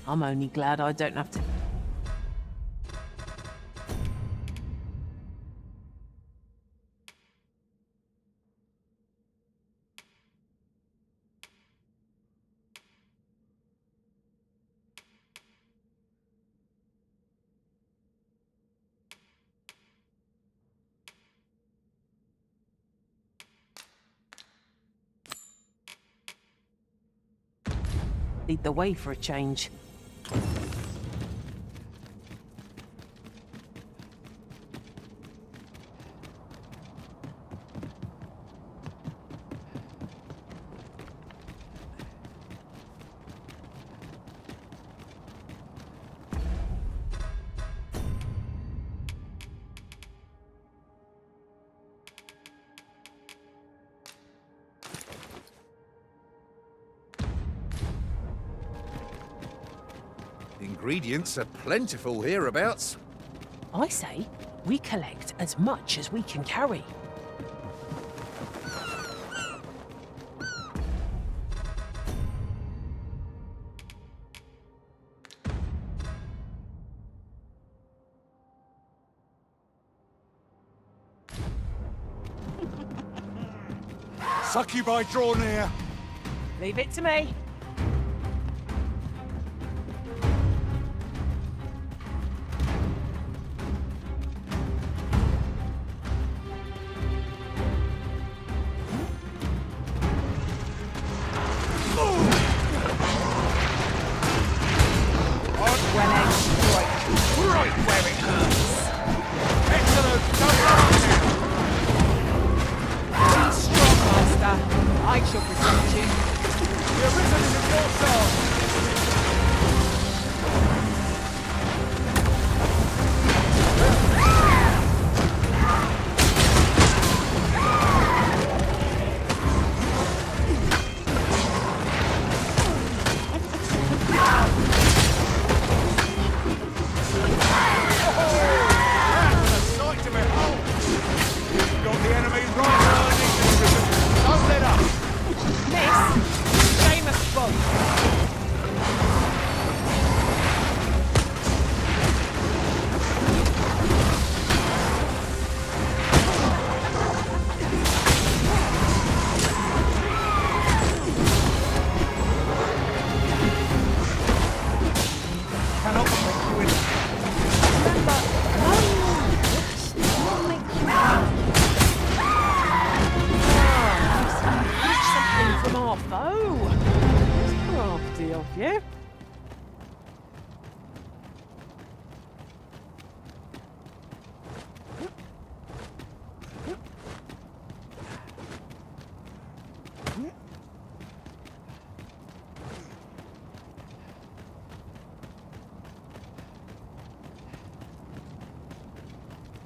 I'm only glad I don't have to... lead the way for a change. Ingredients are plentiful hereabouts. I say, we collect as much as we can carry. Succubi draw near. Leave it to me.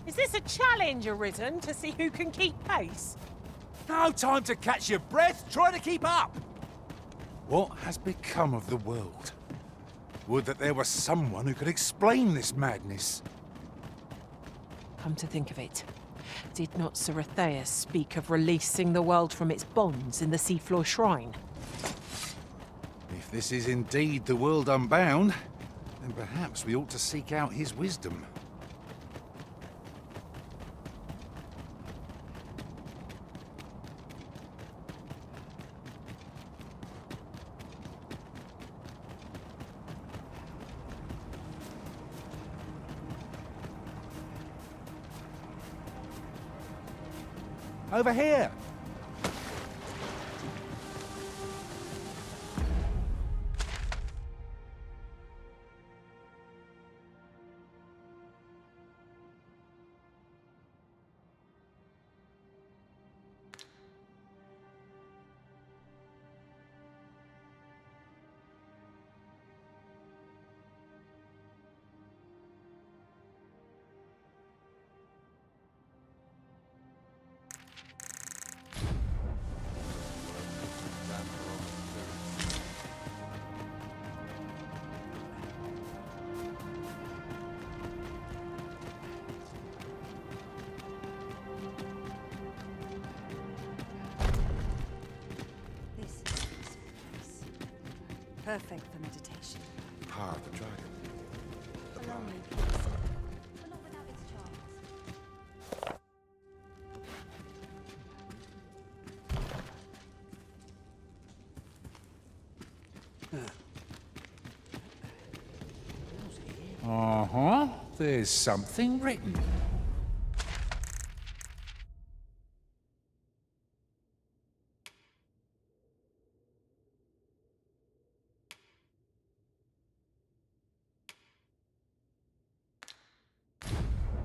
Is this a challenge arisen to see who can keep pace? No time to catch your breath. Try to keep up. What has become of the world? Would that there was someone who could explain this madness. Come to think of it, did not Sir Atheus speak of releasing the world from its bonds in the seafloor shrine? If this is indeed the world unbound, then perhaps we ought to seek out his wisdom. Over here! Perfect for meditation. power of the dragon. Allow me, please. But not without its charms. Uh-huh. There's something written.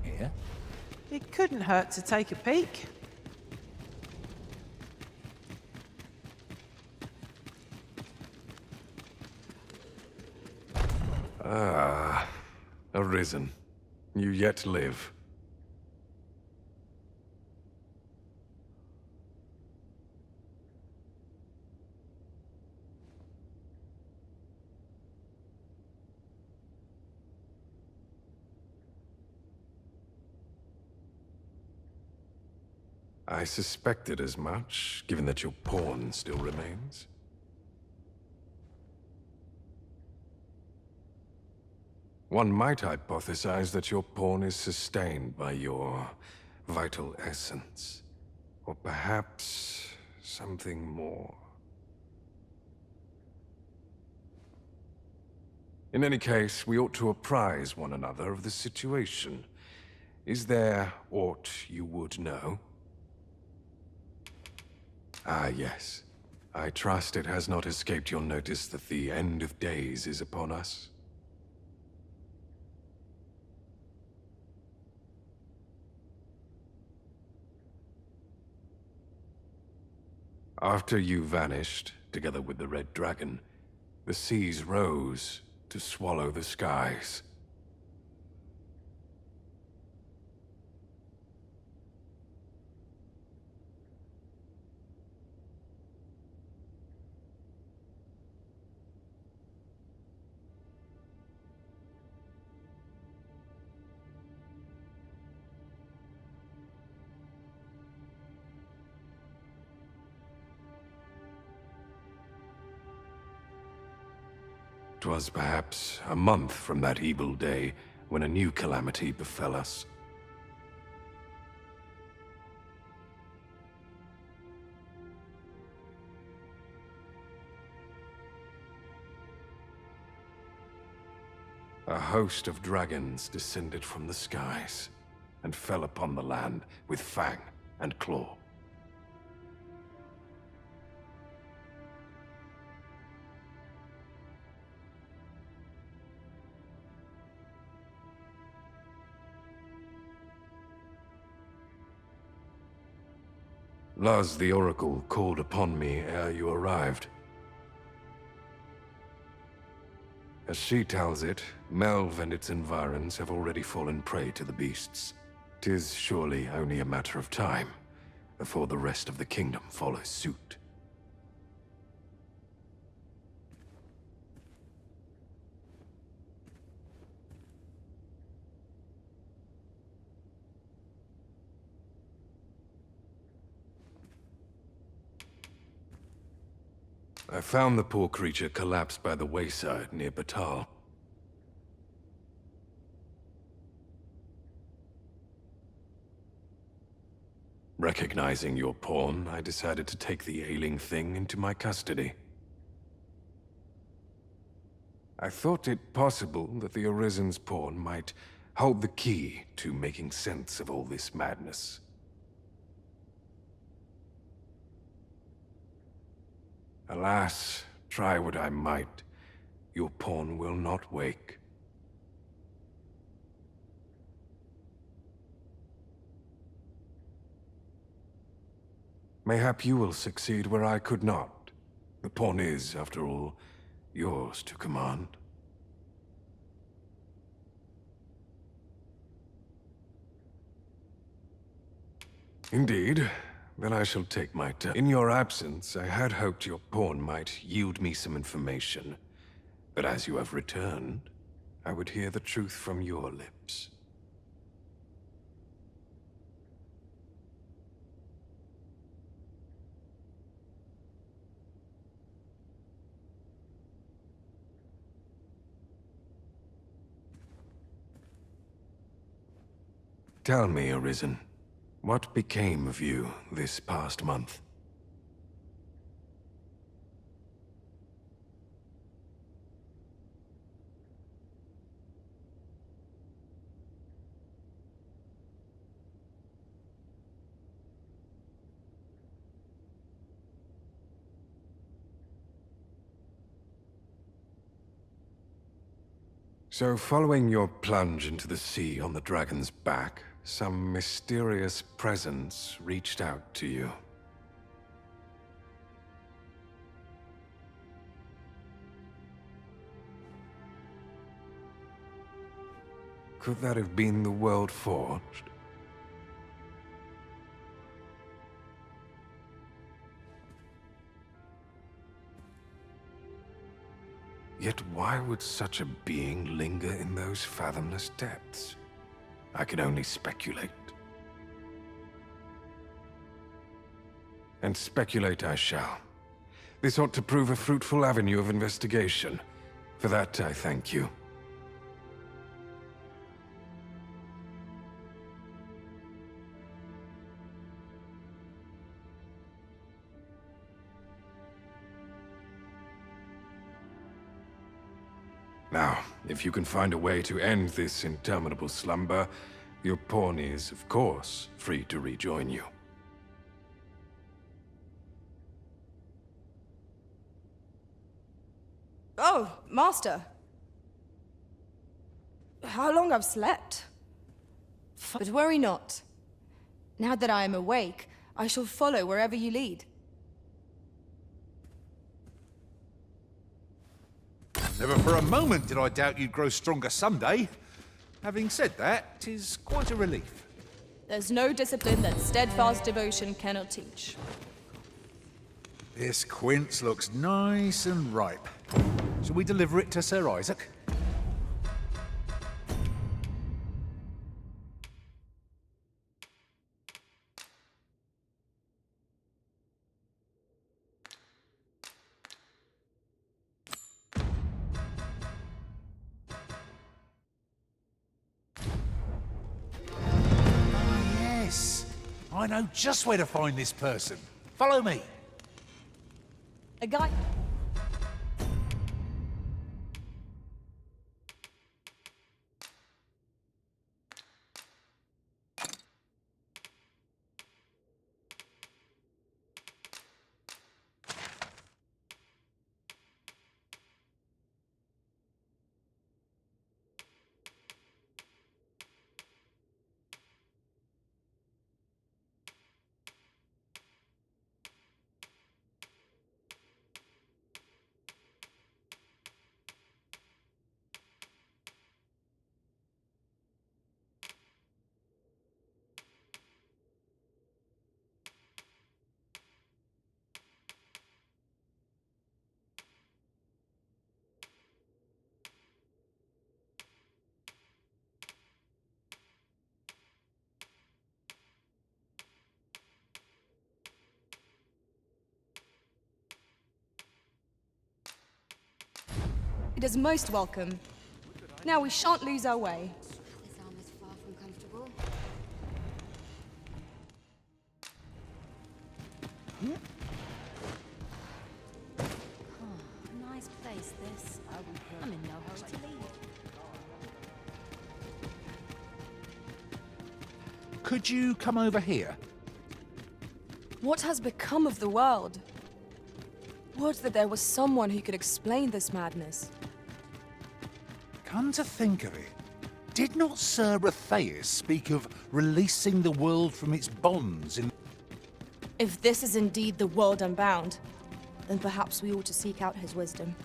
Here. It couldn't hurt to take a peek. Ah, arisen. You yet live. I suspected as much, given that your pawn still remains. One might hypothesize that your pawn is sustained by your vital essence. Or perhaps something more. In any case, we ought to apprise one another of the situation. Is there aught you would know? Ah, yes. I trust it has not escaped your notice that the end of days is upon us. After you vanished, together with the Red Dragon, the seas rose to swallow the skies. Twas perhaps a month from that evil day when a new calamity befell us. A host of dragons descended from the skies and fell upon the land with fang and claw. Luz the Oracle called upon me ere you arrived. As she tells it, Melve and its environs have already fallen prey to the beasts. 'Tis surely only a matter of time before the rest of the kingdom follows suit. I found the poor creature collapsed by the wayside near Batal. Recognizing your pawn, I decided to take the ailing thing into my custody. I thought it possible that the Arisen's pawn might hold the key to making sense of all this madness. Alas, try what I might, your pawn will not wake. Mayhap you will succeed where I could not. The pawn is, after all, yours to command. Indeed. Then I shall take my turn. In your absence, I had hoped your pawn might yield me some information. But as you have returned, I would hear the truth from your lips. Tell me, Arisen, what became of you this past month? So, following your plunge into the sea on the dragon's back, some mysterious presence reached out to you. Could that have been the World Forged? Yet why would such a being linger in those fathomless depths? I can only speculate. And speculate I shall. This ought to prove a fruitful avenue of investigation. For that, I thank you. Now, if you can find a way to end this interminable slumber, your pawn is, of course, free to rejoin you. Oh, Master. How long I've slept? But worry not. Now that I am awake, I shall follow wherever you lead. Never for a moment did I doubt you'd grow stronger someday. Having said that, 'tis quite a relief. There's no discipline that steadfast devotion cannot teach. This quince looks nice and ripe. Shall we deliver it to Sir Isaac? Yes, I know just where to find this person. Follow me. A guy... It is most welcome. Now we shan't lose our way. This armor's far from comfortable. Oh, nice place, this. I'm in no hurry to leave. Could you come over here? What has become of the world? Would that there was someone who could explain this madness. Come to think of it, did not Sir Ratheus speak of releasing the world from its bonds in... If this is indeed the world unbound, then perhaps we ought to seek out his wisdom.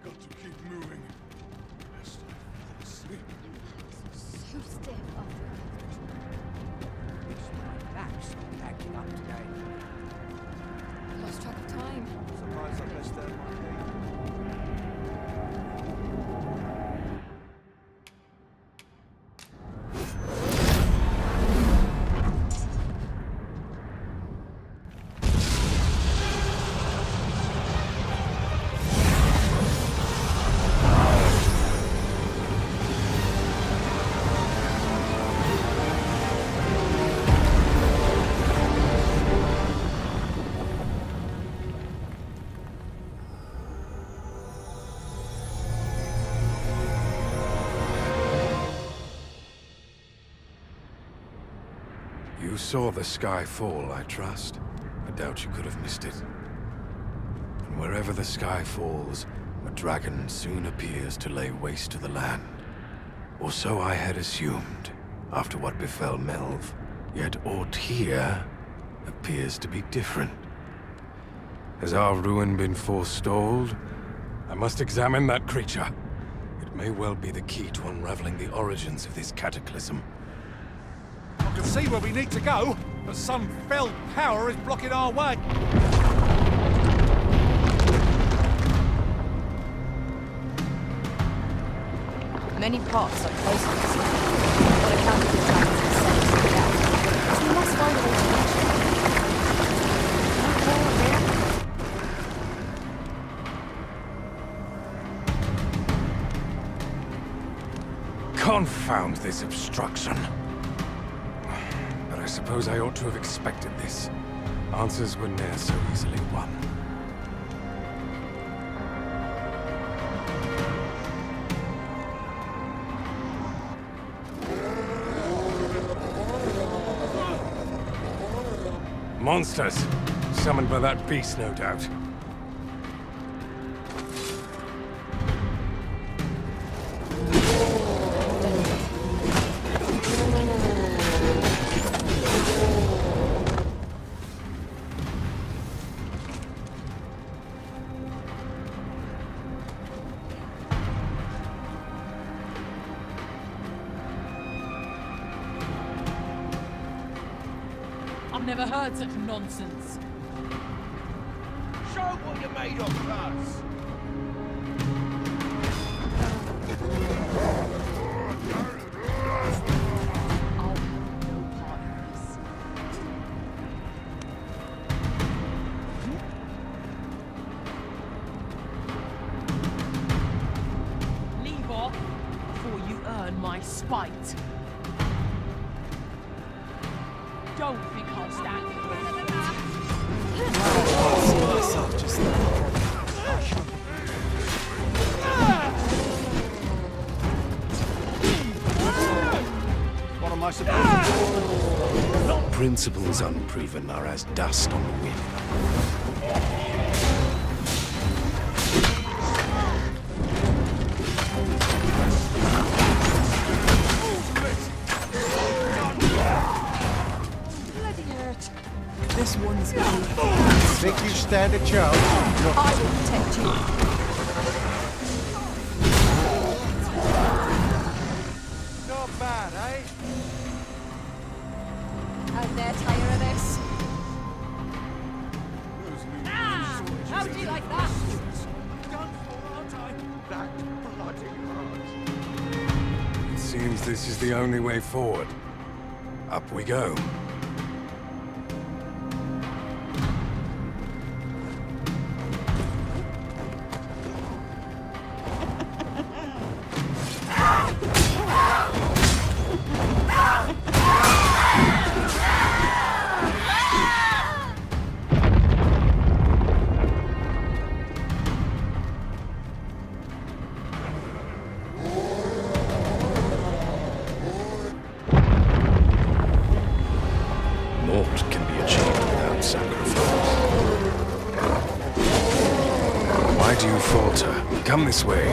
Got to keep moving. Lest I fall asleep. So stiff after It's my back's not acting up today. Lost track of time. Surprised I missed that one day. You saw the sky fall, I trust. I doubt you could have missed it. And wherever the sky falls, a dragon soon appears to lay waste to the land. Or so I had assumed, after what befell Melv. Yet aught here appears to be different. Has our ruin been forestalled? I must examine that creature. It may well be the key to unraveling the origins of this cataclysm. I can see where we need to go, but some fell power is blocking our way. Many parts are close to the city. What account of the dragons and sailors to get out? So we must find a way to reach them. Confound this obstruction. But I suppose I ought to have expected this. Answers were ne'er so easily won. Monsters! Summoned by that beast, no doubt. I've never heard such nonsense. Show what you're made of, cuz. I'll have no part in this. Leave off before you earn my spite. Don't think I'll stand for it. See myself just What am I supposed to do? Principles unproven are as dust on the wind. This one's me. Think you stand a chance? I will protect you. Not bad, eh? And they're tired of this. How do you like that? That bloody hard. It seems this is the only way forward. Up we go. Naught can be achieved without sacrifice. Why do you falter? Come this way.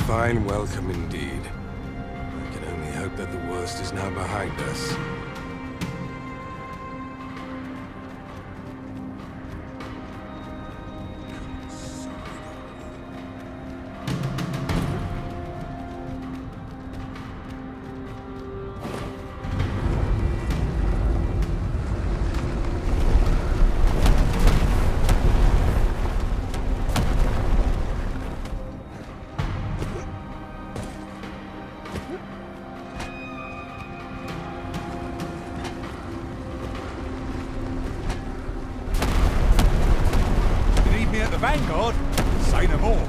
Fine welcome indeed. I can only hope that the worst is now behind us. You need me at the Vanguard? Say no more.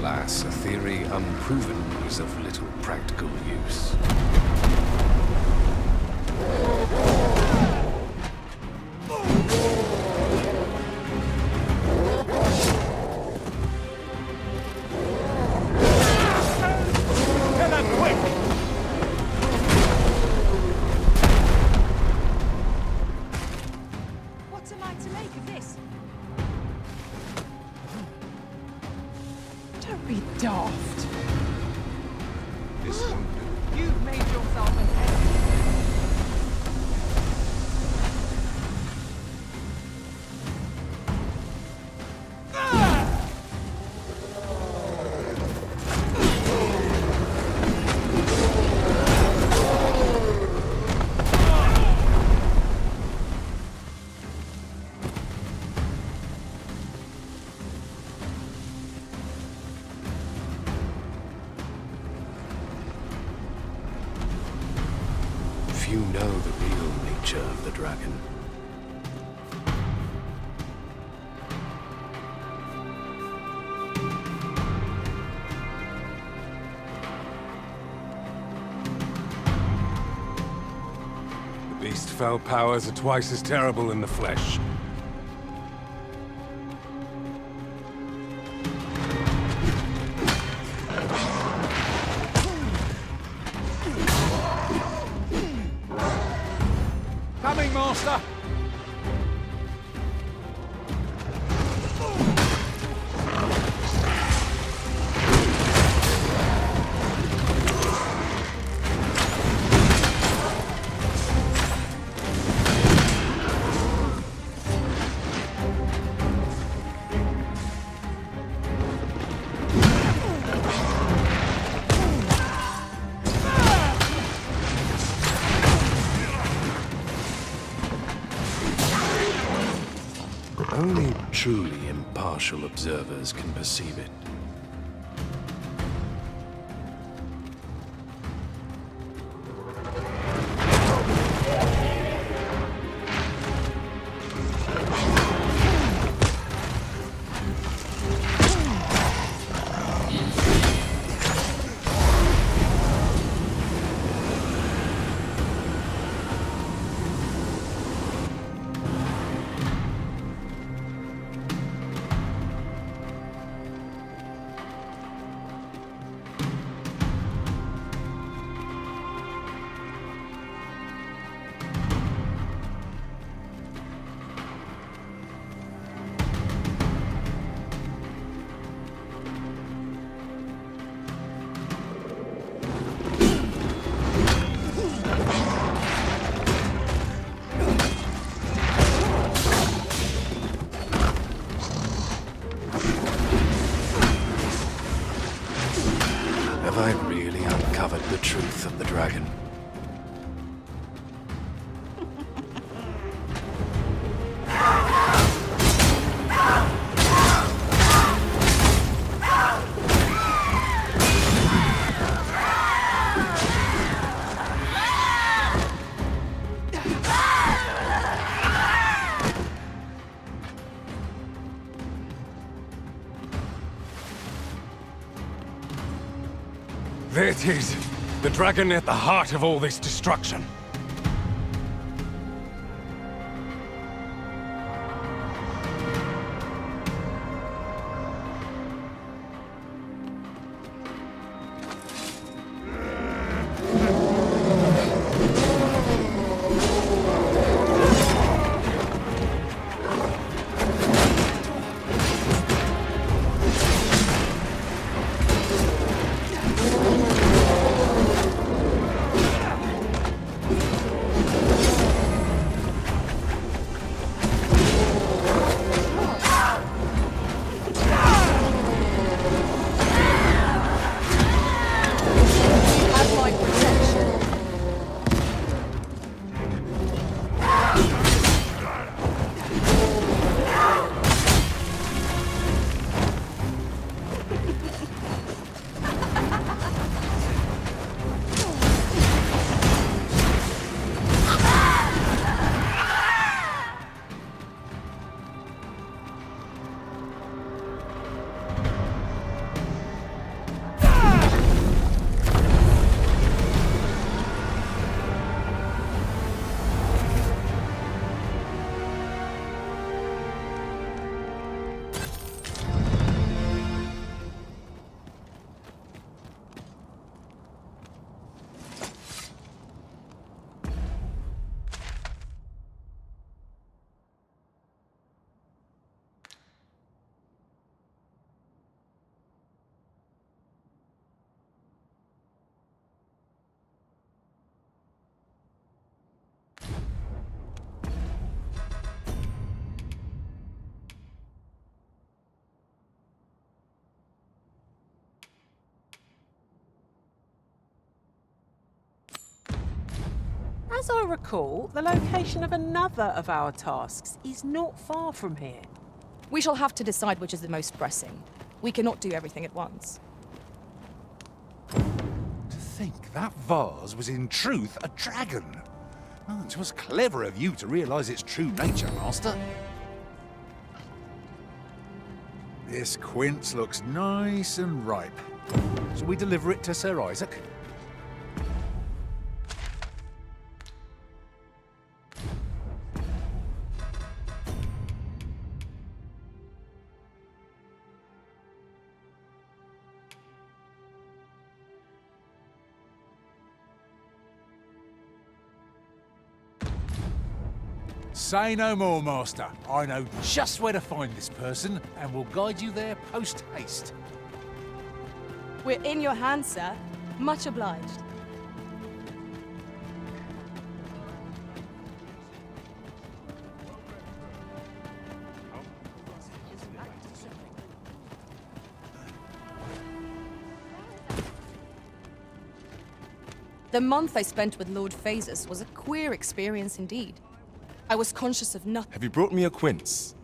Alas, a theory unproven is of little practical use. What am I to make of this? Don't be daft. This won't do. You've made yourself an enemy. Few know the real nature of the dragon. The beast's fell powers are twice as terrible in the flesh. Coming, Master! Only truly impartial observers can perceive it. Have I really uncovered the truth of the dragon? There it is! The dragon at the heart of all this destruction. As I recall, the location of another of our tasks is not far from here. We shall have to decide which is the most pressing. We cannot do everything at once. To think that vase was in truth a dragon. Oh, it was clever of you to realize its true nature, Master. This quince looks nice and ripe. Shall we deliver it to Sir Isaac? Say no more, Master. I know just where to find this person, and will guide you there post-haste. We're in your hands, sir. Much obliged. The month I spent with Lord Phasus was a queer experience indeed. I was conscious of nothing. Have you brought me a quince?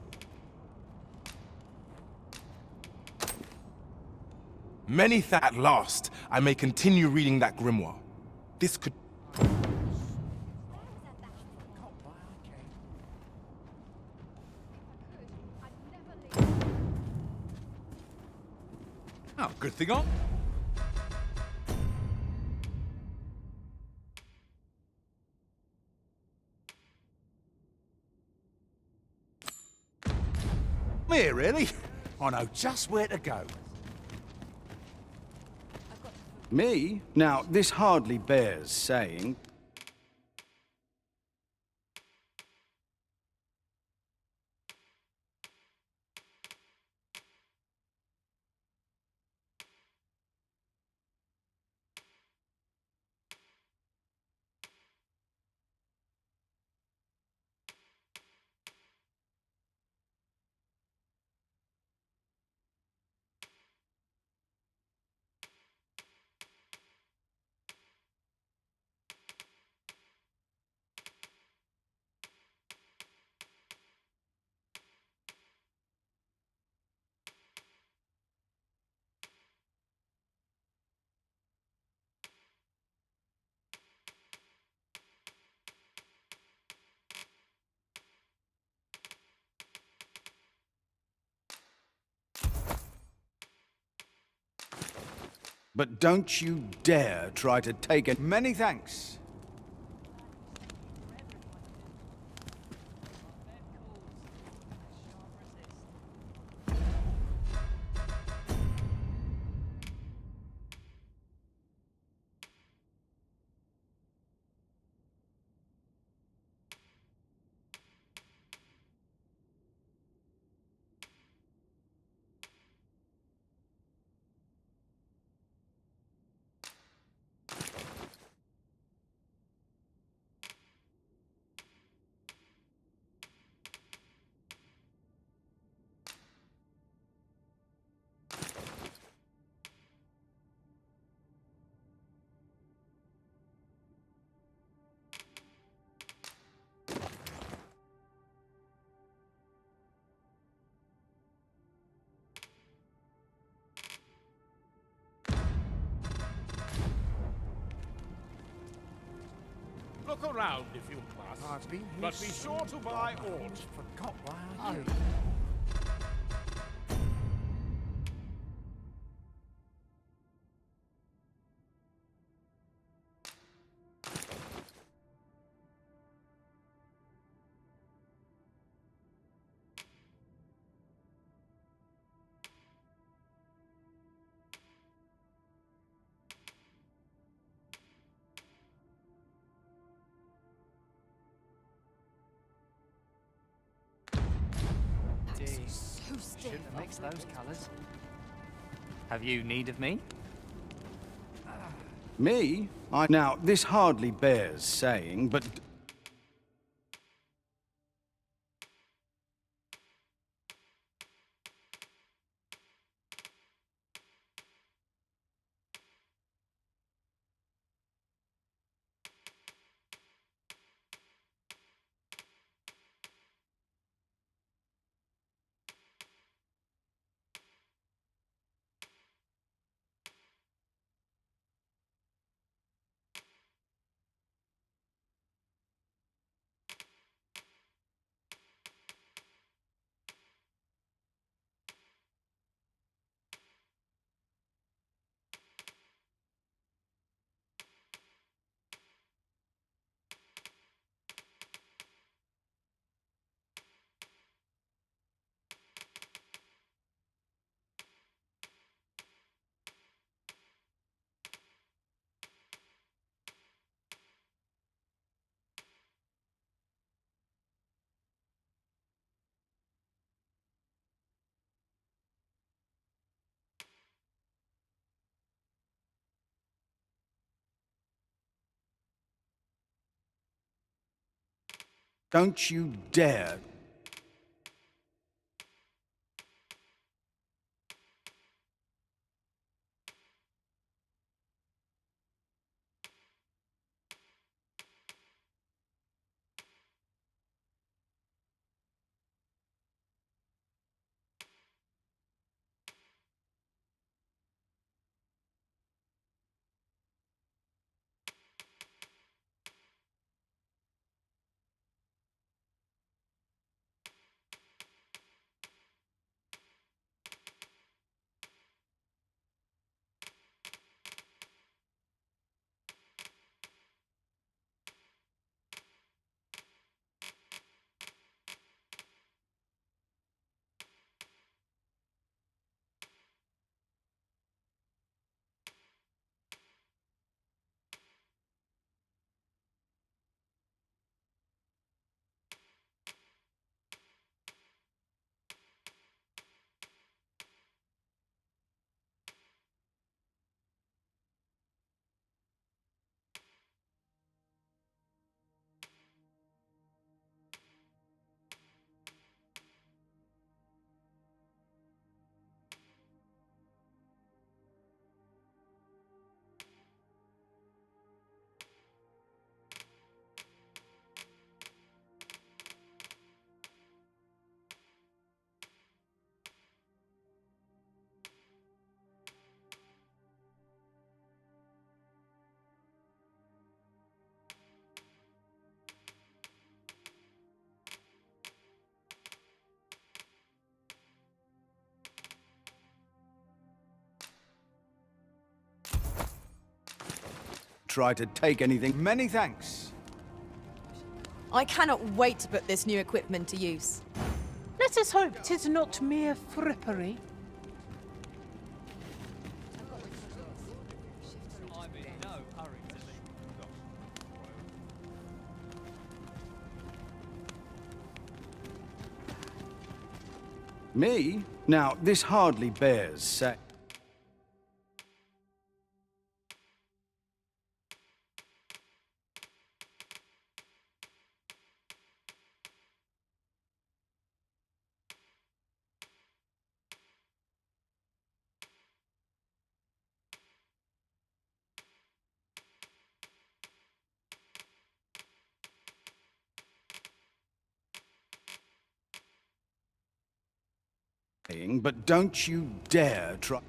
At last, I may continue reading that grimoire. This could... Oh, good thing on. Here, really? I know just where to go. Me? Now, this hardly bears saying. But don't you dare try to take it. Many thanks. Look around if you must, but be sure to buy all. Forgot why I do. Shouldn't mix those colours. Have you need of me? Me? Now, this hardly bears saying, but... don't you dare. Try to take anything. Many thanks. I cannot wait to put this new equipment to use. Let us hope 'tis not mere frippery. I'm in no hurry to leave. Me? Now, this hardly bears say. But don't you dare try.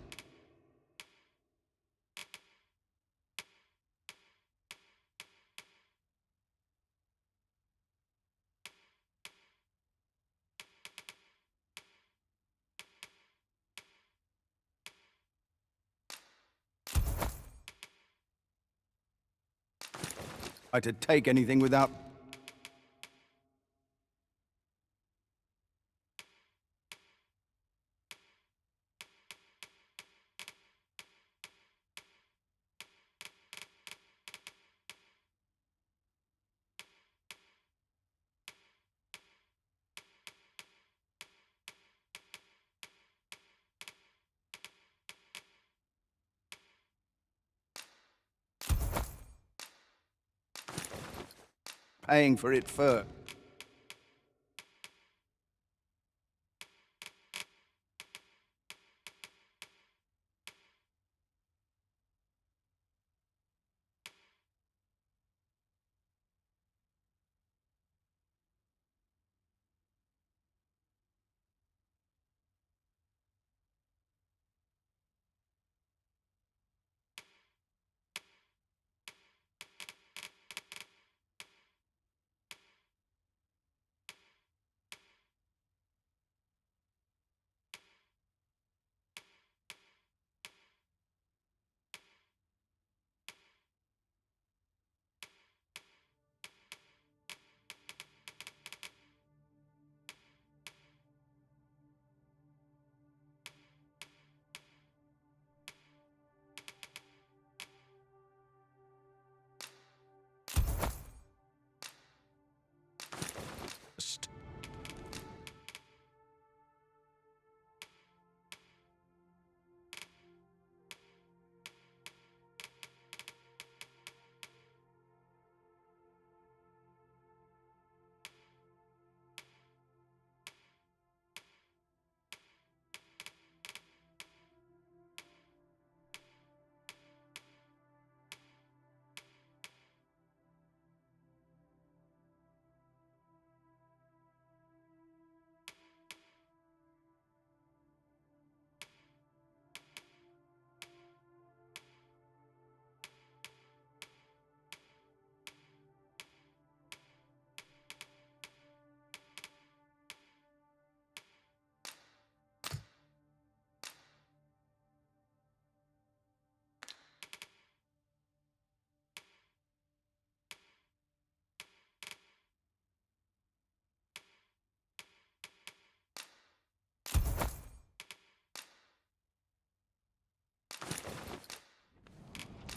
Try to take anything without. Paying for it first.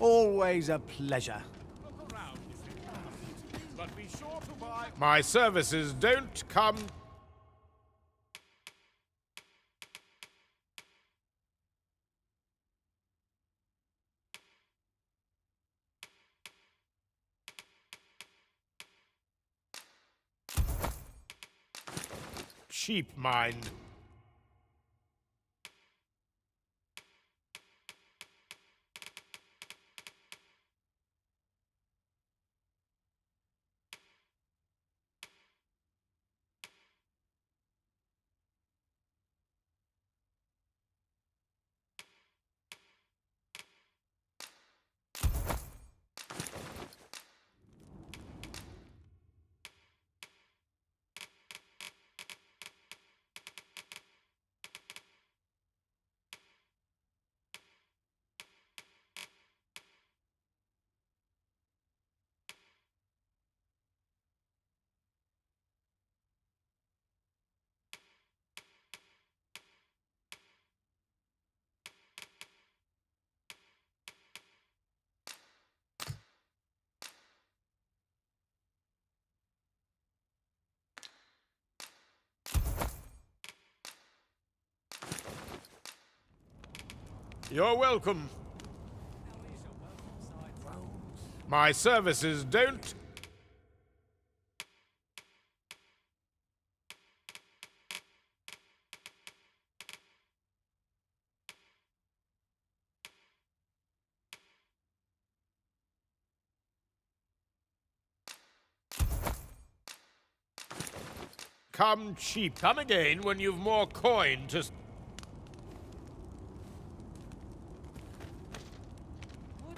Always a pleasure. Look around if you can. But be sure to buy... My services don't come... cheap, mind. You're welcome. My services don't... come cheap. Come again when you've more coin to...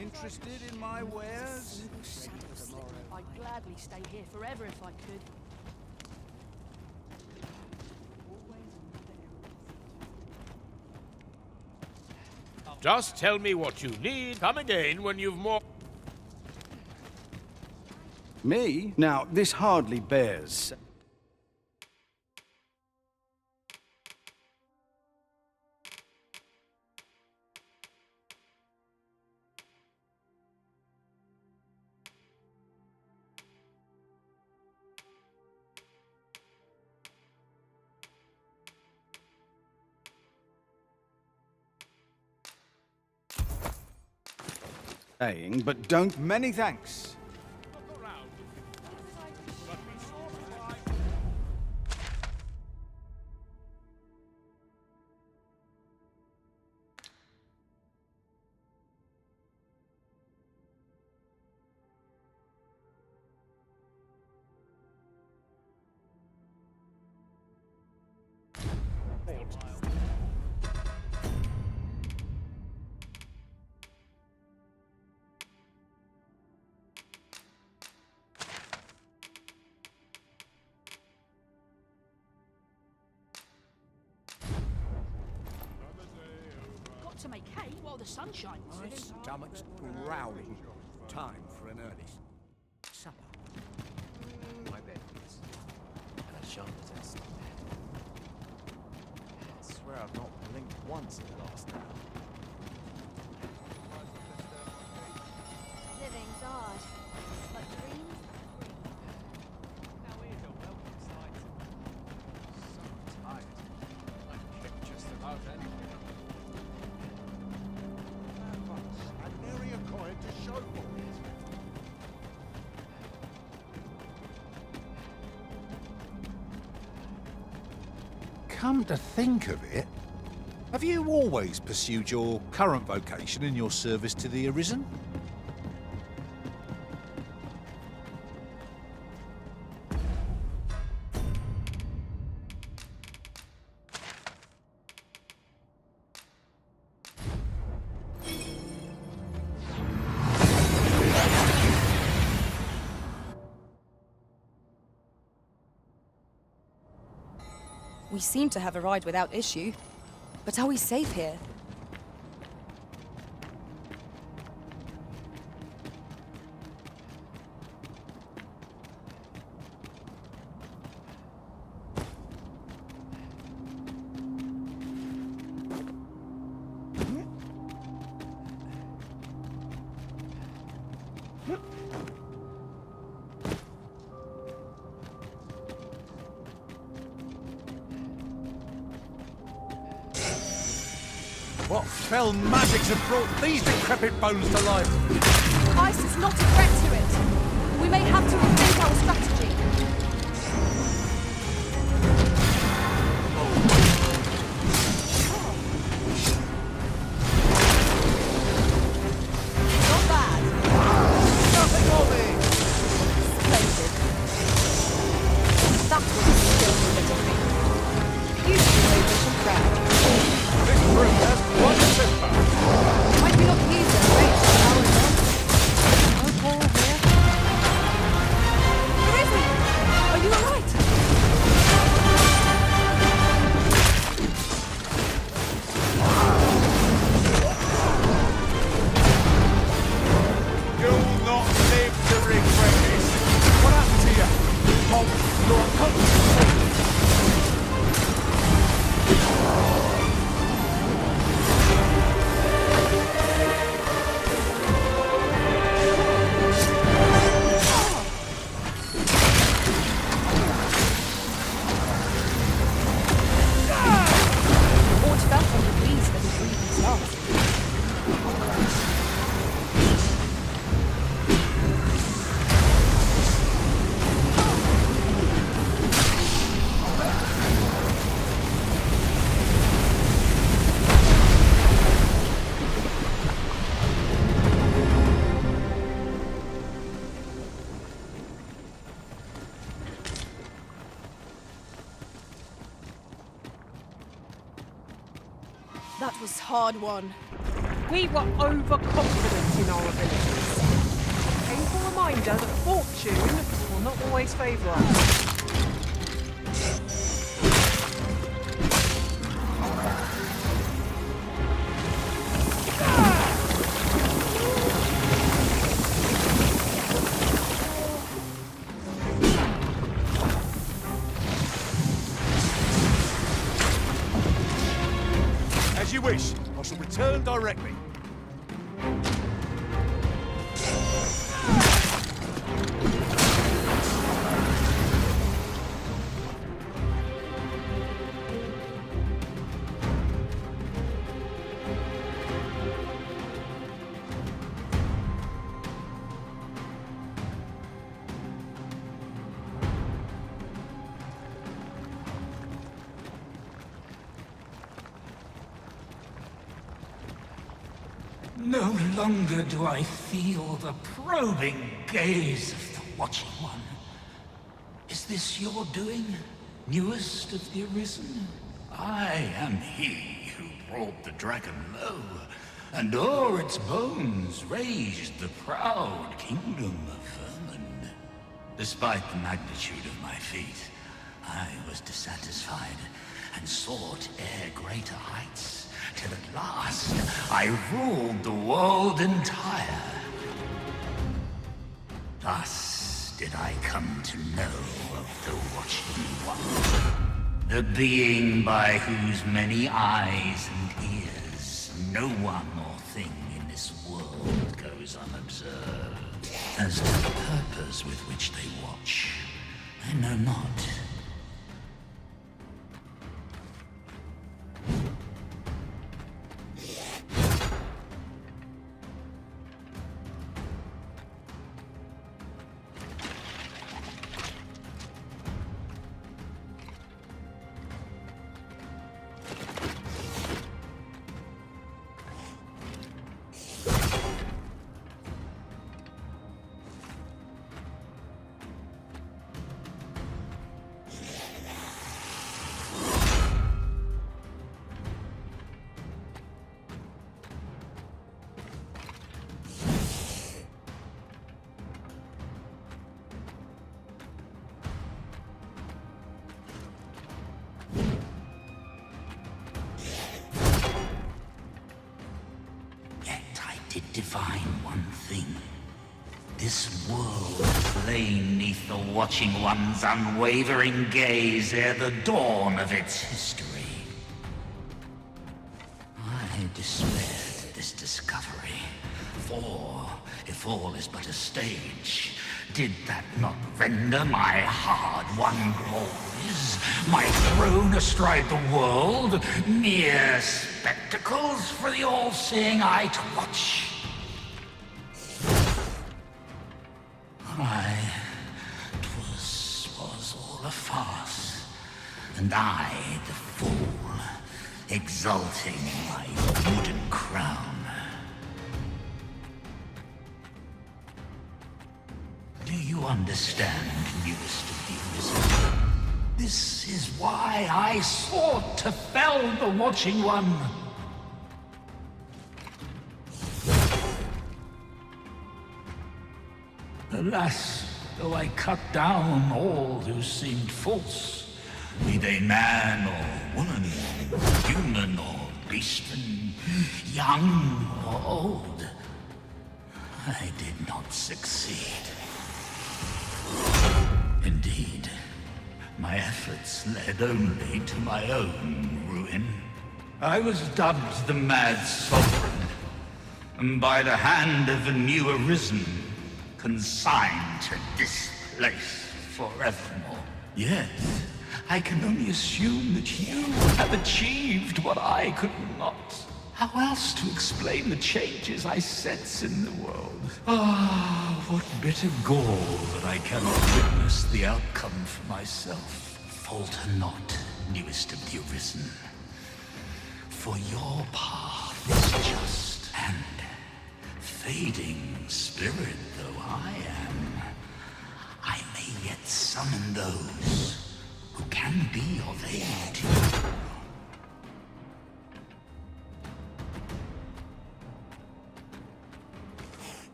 Interested in my wares? I'd gladly stay here forever if I could. Just tell me what you need. Come again when you've more... Me? Now, this hardly bears. Saying, but don't. Many thanks. Look around if you can. But be sure to buy... Got to make hay while the sun shines. My stomach's growling. Time for an early supper. My bed, please. And a sharp test. I swear I've not blinked once in the last hour. Living's hard, but dreams are free. Now here's a welcome sight. So tired. I kick just about anything. And nary a coin to show for it. Come to think of it, have you always pursued your current vocation in your service to the Arisen? We seem to have arrived without issue. But are we safe here? What fell magics have brought these decrepit bones to life? Ice is not a threat to it. We may have to rethink our strategy. Not bad. Nothing on me! Splendid. That was a skillful bit of me. Beautifully efficient round. This crew has one temper. Might be not use them great for our advantage. Okay, here. Where is he? Are you alright? You'll not live to regret this. What happened to you? Oh, you're unconscious. Or felt on the breeze that his breathing last. That was hard won. We were overconfident in our abilities. A painful reminder that fortune will not always favour us. As you wish. I shall return directly. No longer do I feel the probing gaze of the Watching One. Is this your doing, newest of the Arisen? I am he who brought the dragon low, and o'er its bones raised the proud kingdom of vermin. Despite the magnitude of my feat, I was dissatisfied and sought e'er greater heights. Till at last, I ruled the world entire. Thus did I come to know of the Watching One, the being by whose many eyes and ears no one or thing in this world goes unobserved. As to the purpose with which they watch, I know not. Did divine one thing. This world lay neath the Watching One's unwavering gaze ere the dawn of its history. I despaired at this discovery, For if all is but a stage, did that not render my hard-won glories, my throne astride the world, mere spectacles for the all-seeing eye to watch? Was all a farce, and I, the fool, exulting in my wooden crown. Do you understand, newest of the Arisen? This is why I sought to fell the Watching One. Alas, though I cut down all who seemed false, be they man or woman, human or beastman, young or old, I did not succeed. Indeed, my efforts led only to my own ruin. I was dubbed the Mad Sovereign, and by the hand of a new Arisen, consigned to this place forevermore. Yet, I can only assume that you have achieved what I could not. How else to explain the changes I sense in the world? Ah, what bitter gall that I cannot witness the outcome for myself. Falter not, newest of the Arisen. For your path is just, and fading spirit though I am, I may yet summon those who can be of aid to you.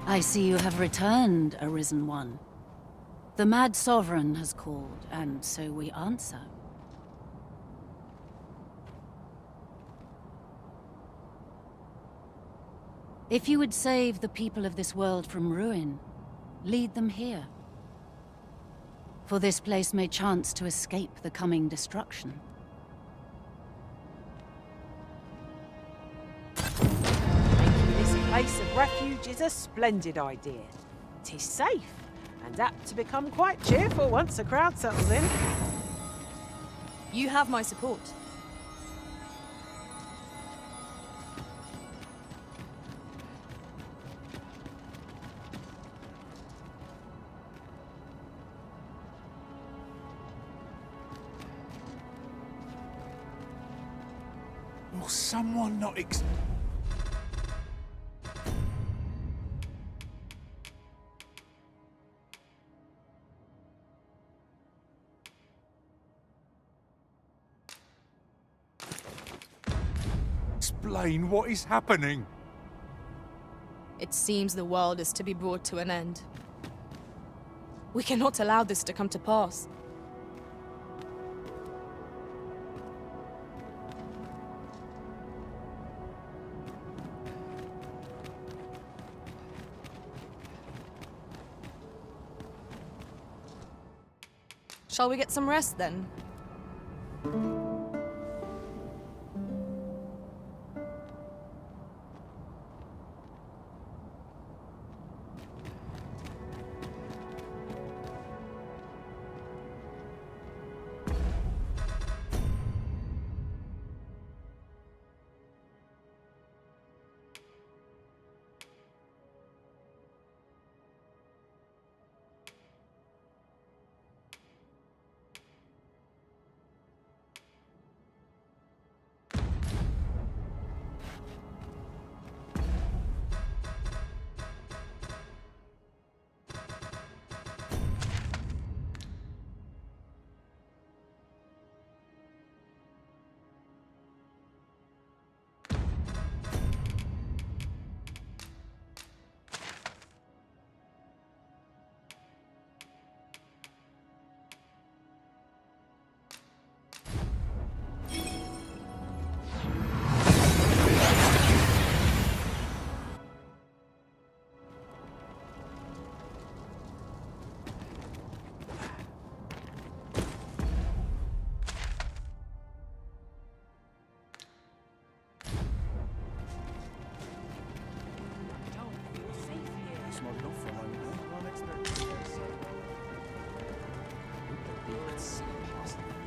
I see you have returned, Arisen One. The Mad Sovereign has called, and so we answer. If you would save the people of this world from ruin, lead them here. For this place may chance to escape the coming destruction. This place of refuge is a splendid idea. It is safe, and apt to become quite cheerful once a crowd settles in. You have my support. Will someone not explain what is happening? It seems the world is to be brought to an end. We cannot allow this to come to pass. Shall we get some rest then?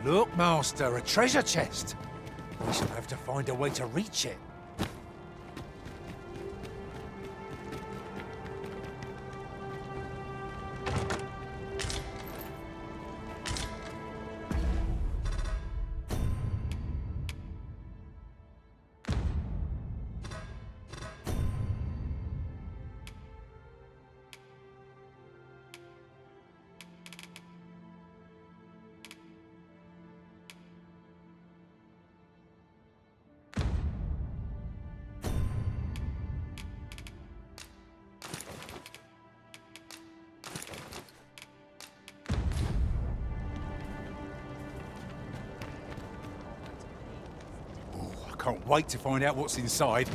Look, Master, a treasure chest. We shall have to find a way to reach it. Can't wait to find out what's inside.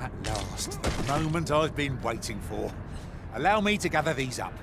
At last, the moment I've been waiting for. Allow me to gather these up.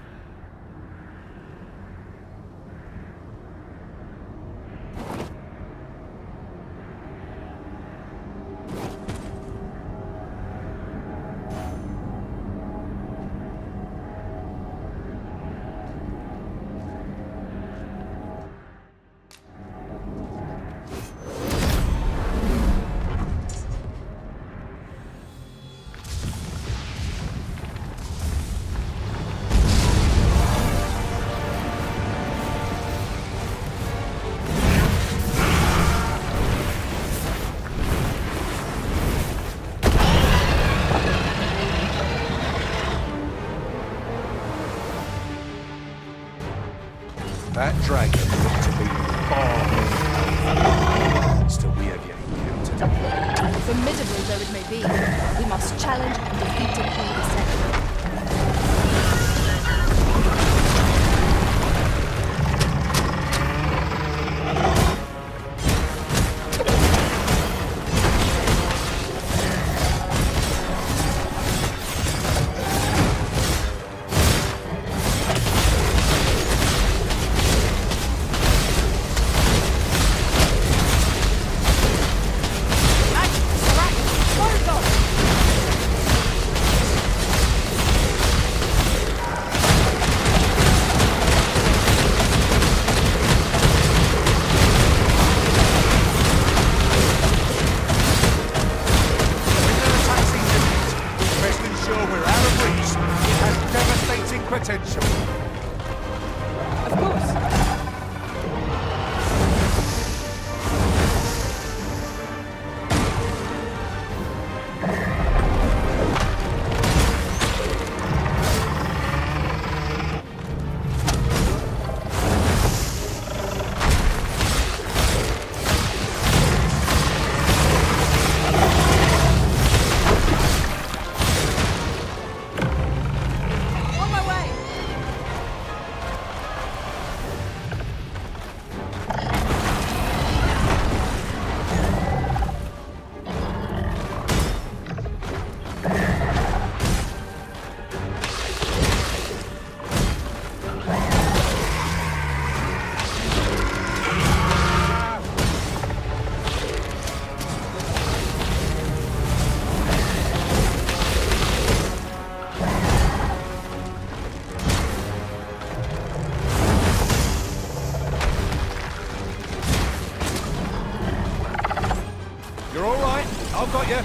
That dragon looked to be far more than the monster we have yet encountered. Formidable though it may be, we must challenge and defeat it in the center. Potential. Of course. You're all right. I've got you.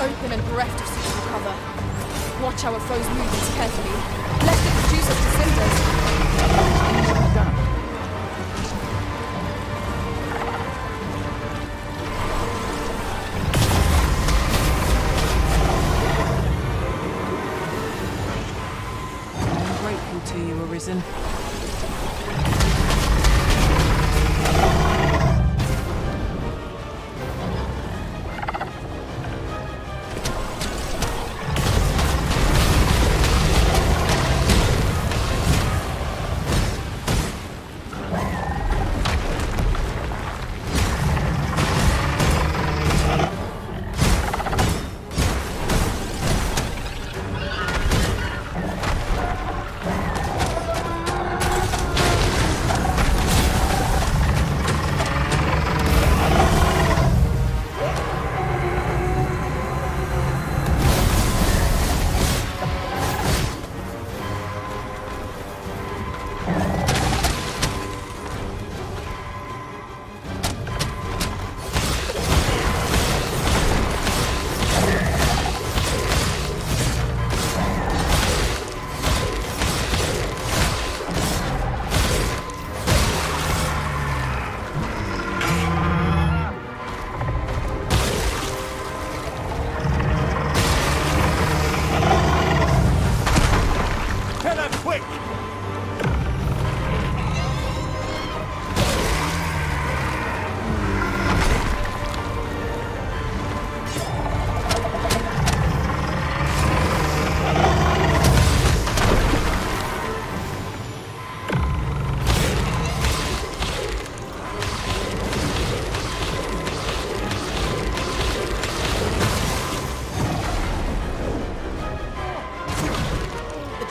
open and bereft of suitable cover. Watch our foes' movements carefully, lest it reduce us to cinders. I'm grateful to you, Arisen.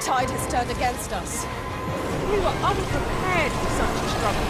Tide has turned against us. We were unprepared for such a struggle.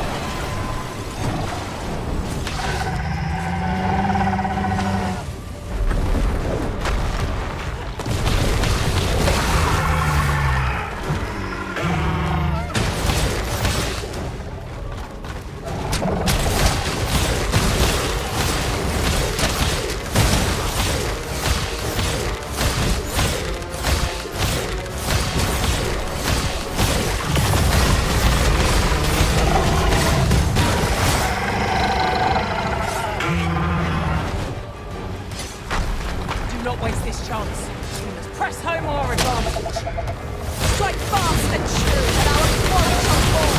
Do not waste this chance. We must press home our advantage. Strike fast and true, and our quarry shall fall.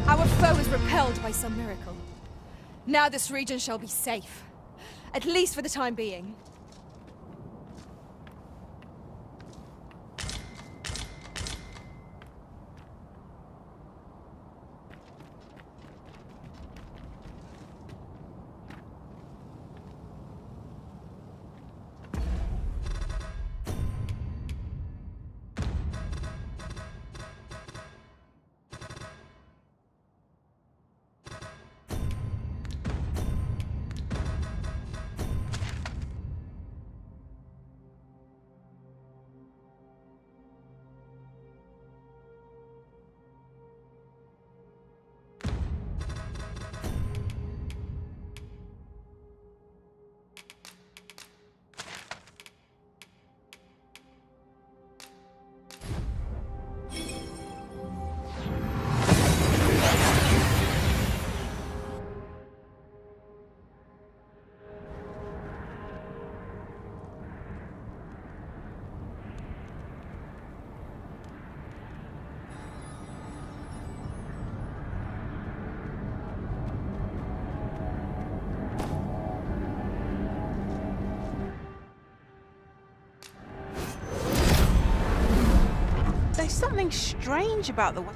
Our foe is repelled by some miracle. Now this region shall be safe. At least for the time being. There's something strange about the way.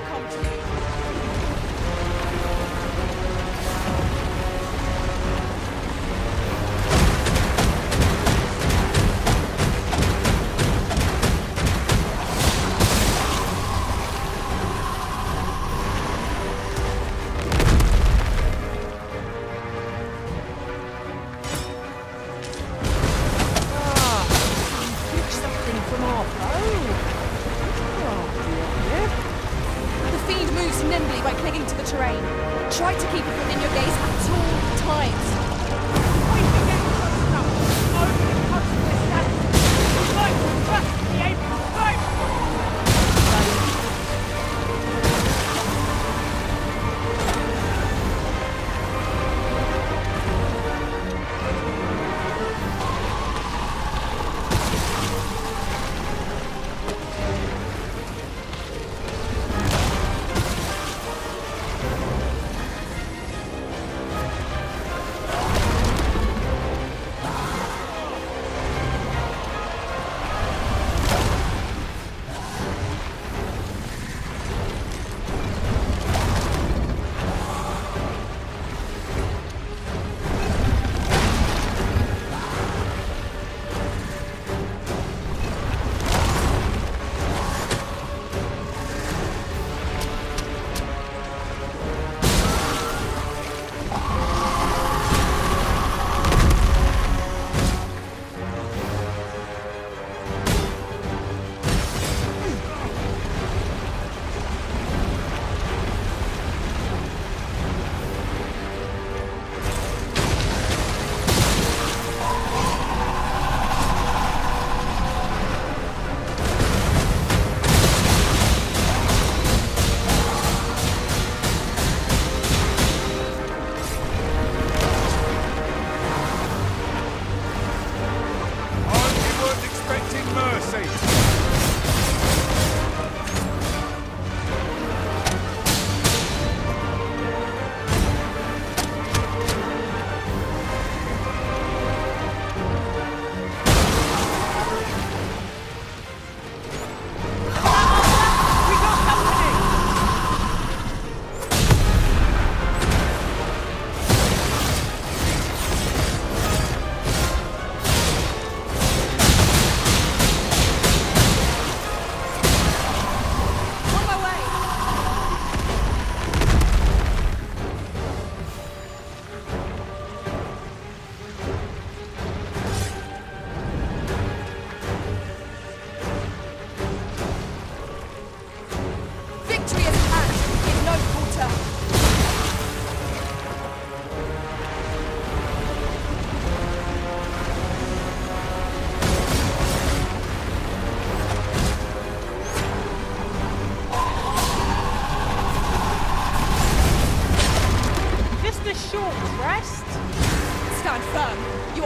come to you. Pick something from our bow. The fiend moves nimbly by clinging to the terrain. Try to keep it within your gaze at all times.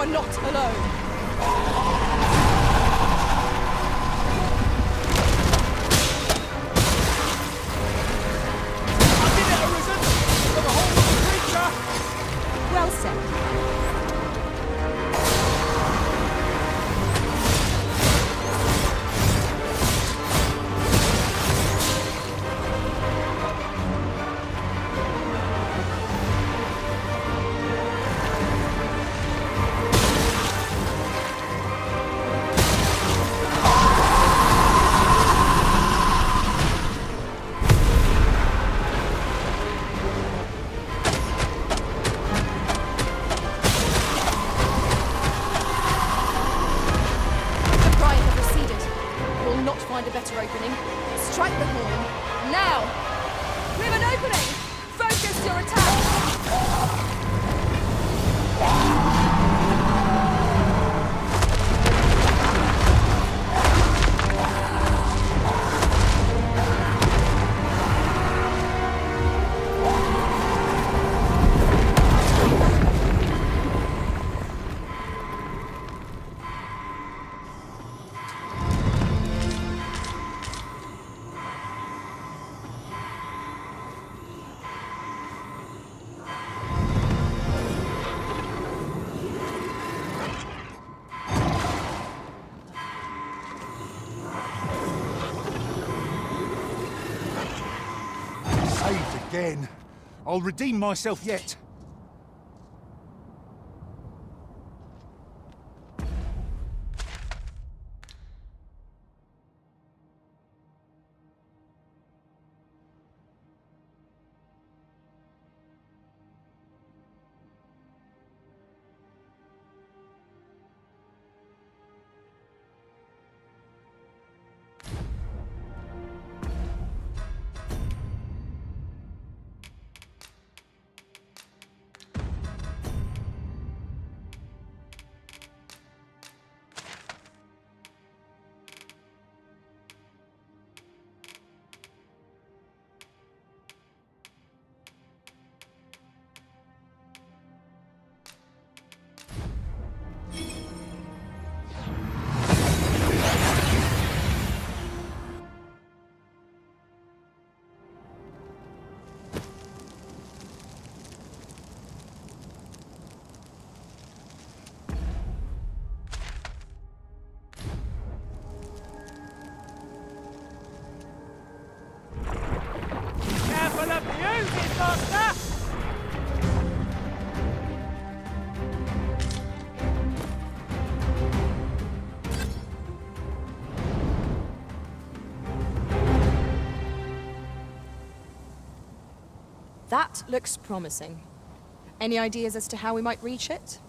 are not alone. Well said. Saved again. I'll redeem myself yet. Careful of music, Master! That looks promising. Any ideas as to how we might reach it?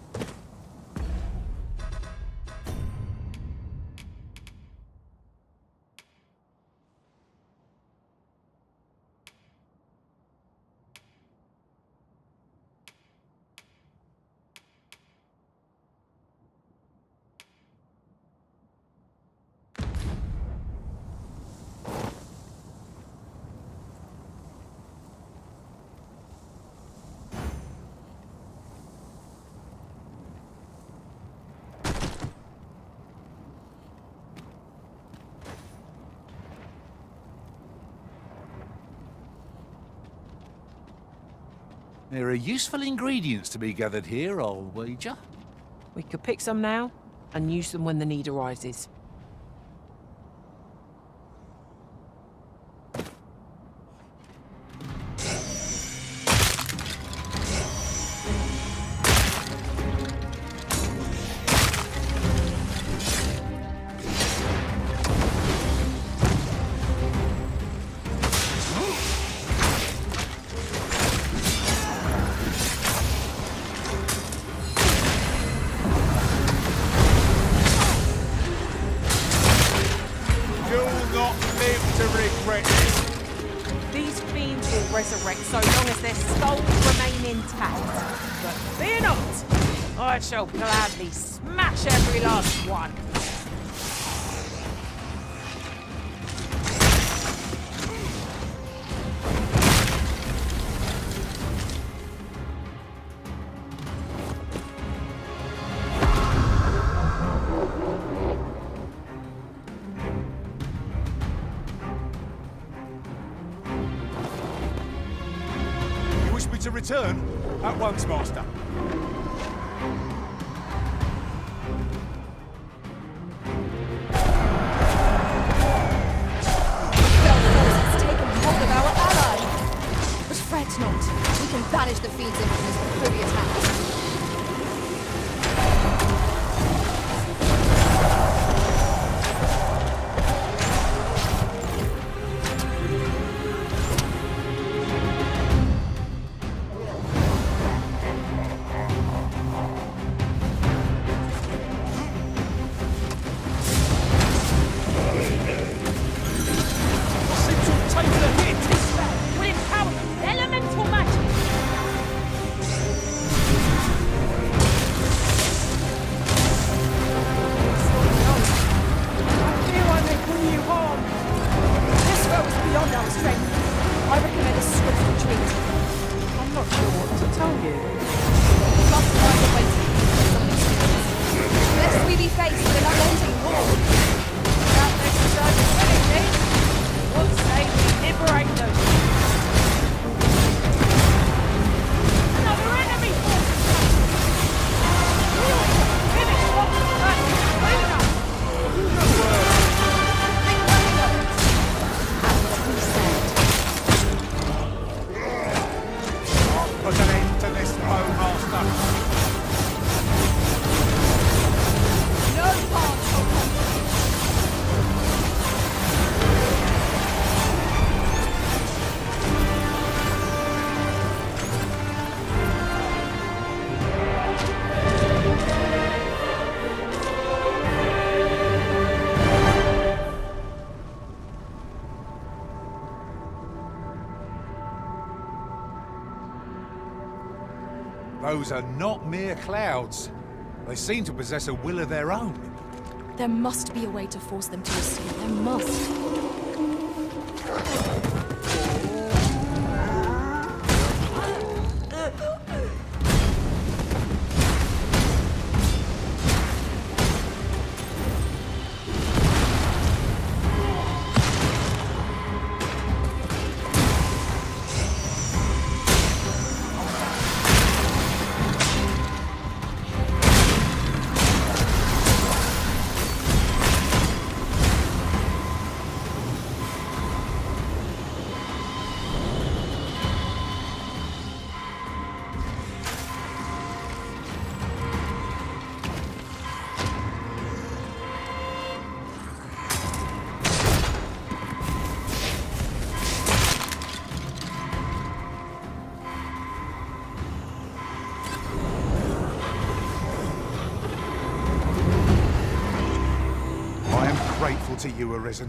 There are useful ingredients to be gathered here, I'll wager. We could pick some now and use them when the need arises. These fiends will resurrect so long as their skulls remain intact. But fear not, I shall gladly smash every last one. To return at once, Master. Has taken hold of our ally. But fret not, we can banish the fiend's infamous before we attack. Will empower elemental magic. Those are not mere clouds. They seem to possess a will of their own. There must be a way to force them to escape. There must. Grateful to you, Arisen.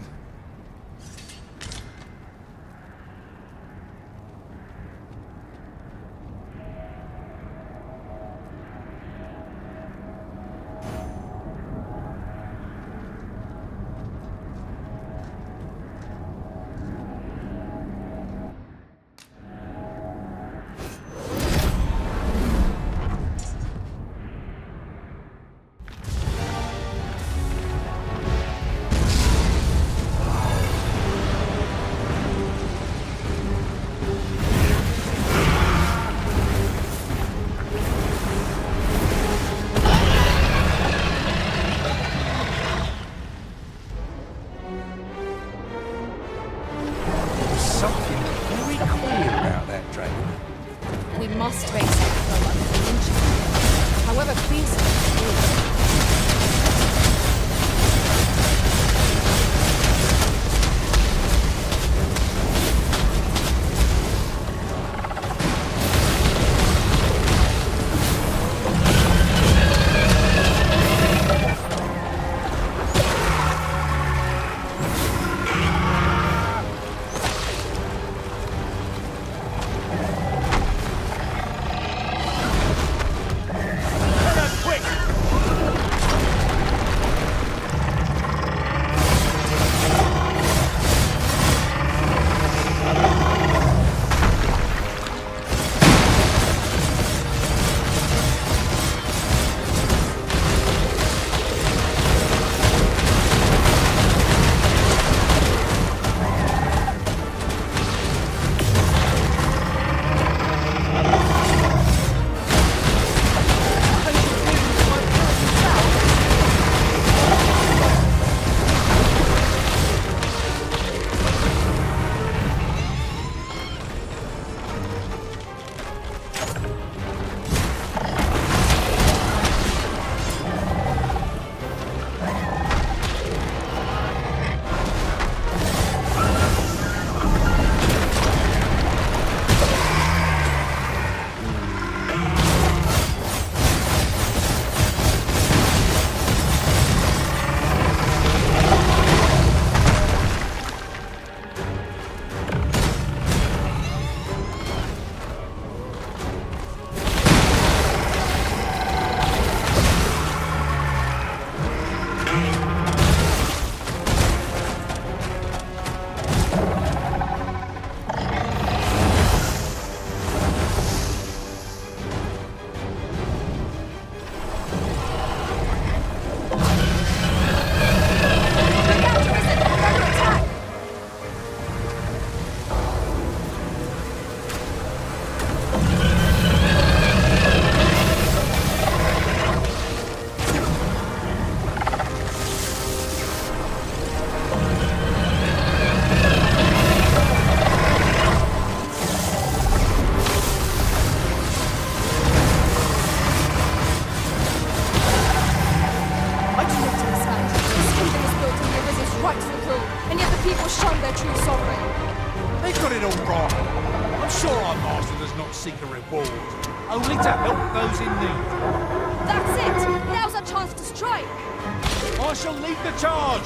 We must face it, however fearsome it is. Seek a reward, only to help those in need. That's it! Now's our chance to strike! I shall lead the charge!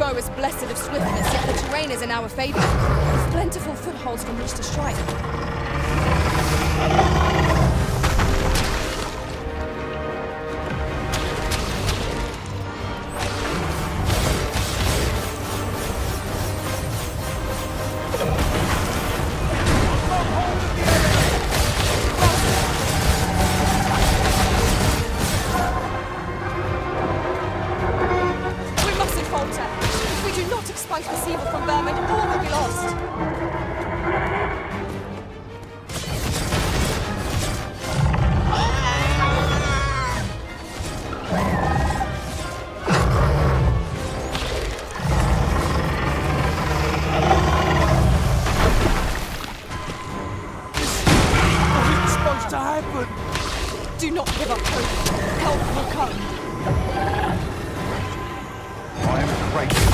foe is blessed of swiftness, yet the terrain is in our favor, with plentiful footholds from which to strike. Do not give up hope. Help will come. I am grateful.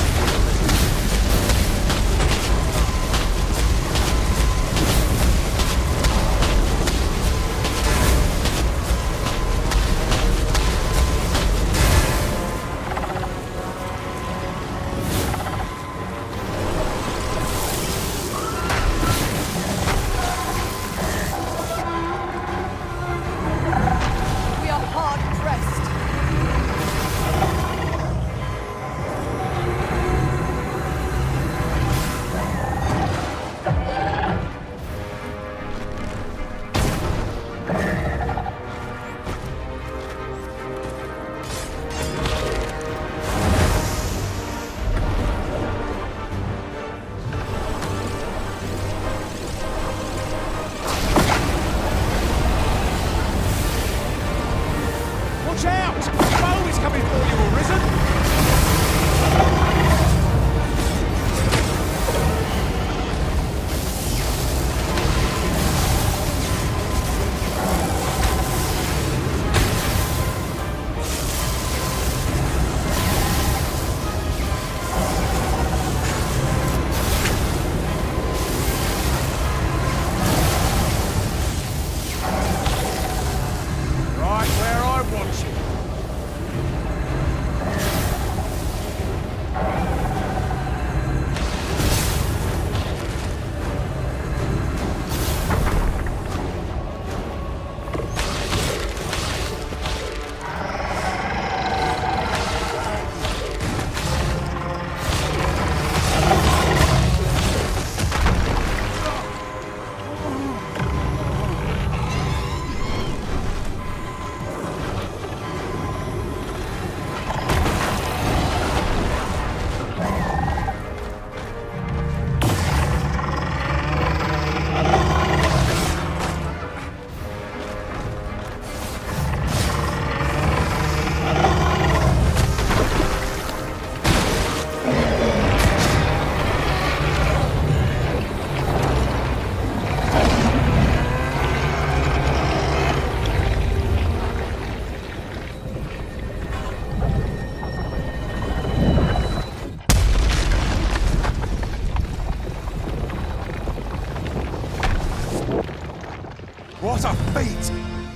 What a feat!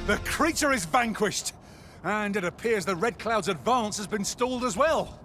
The creature is vanquished! And it appears the Red Cloud's advance has been stalled as well.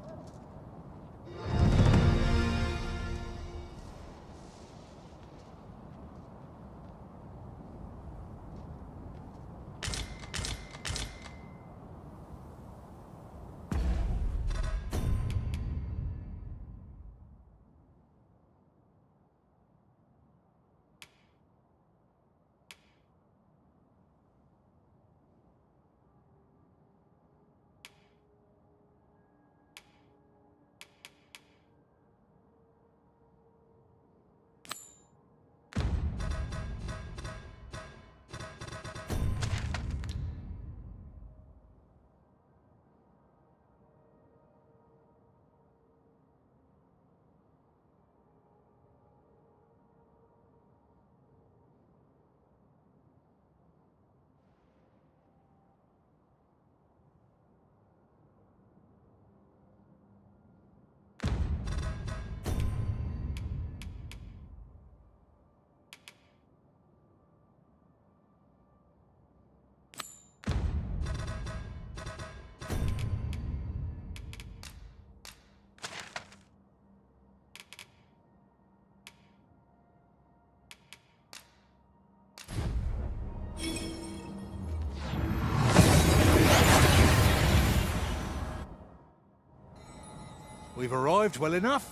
We've arrived well enough.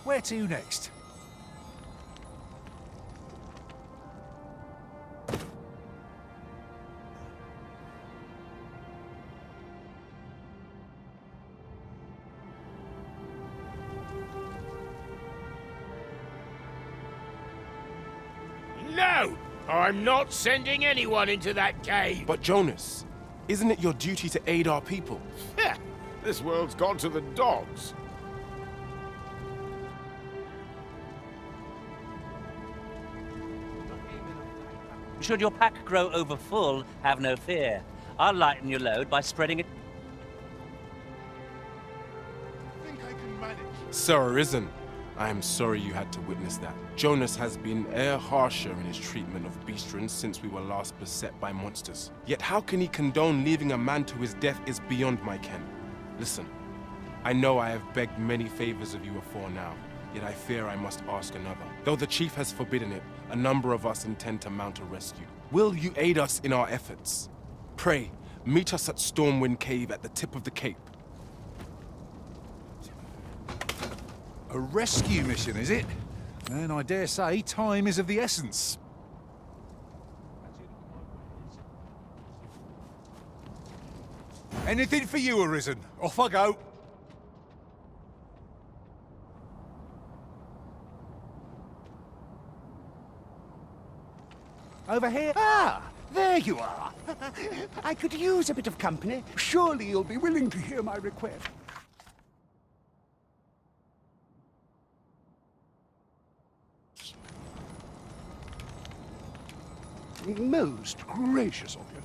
Where to next? No! I'm not sending anyone into that cave! But Jonas, isn't it your duty to aid our people? Heh, this world's gone to the dogs. Should your pack grow over full, have no fear. I'll lighten your load by spreading it. Sir Arisen, I am sorry you had to witness that. Jonas has been e'er harsher in his treatment of beastrons since we were last beset by monsters. Yet how can he condone leaving a man to his death is beyond my ken. Listen, I know I have begged many favors of you afore now, yet I fear I must ask another. Though the chief has forbidden it, a number of us intend to mount a rescue. Will you aid us in our efforts? Pray, meet us at Stormwind Cave at the tip of the cape. A rescue mission, is it? And I dare say time is of the essence. Anything for you, Arisen. Off I go. Over here? Ah, there you are. I could use a bit of company. Surely you'll be willing to hear my request. Most gracious of you.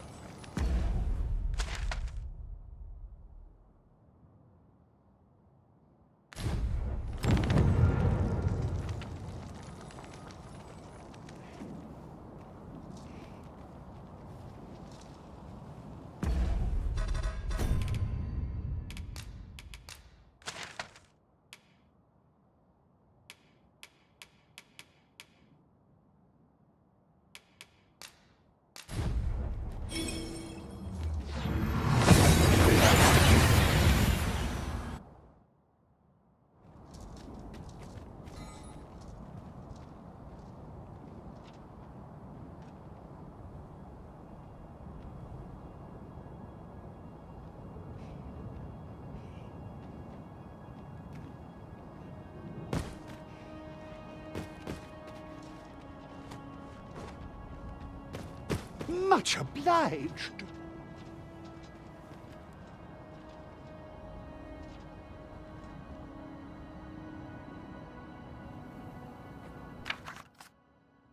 Much obliged.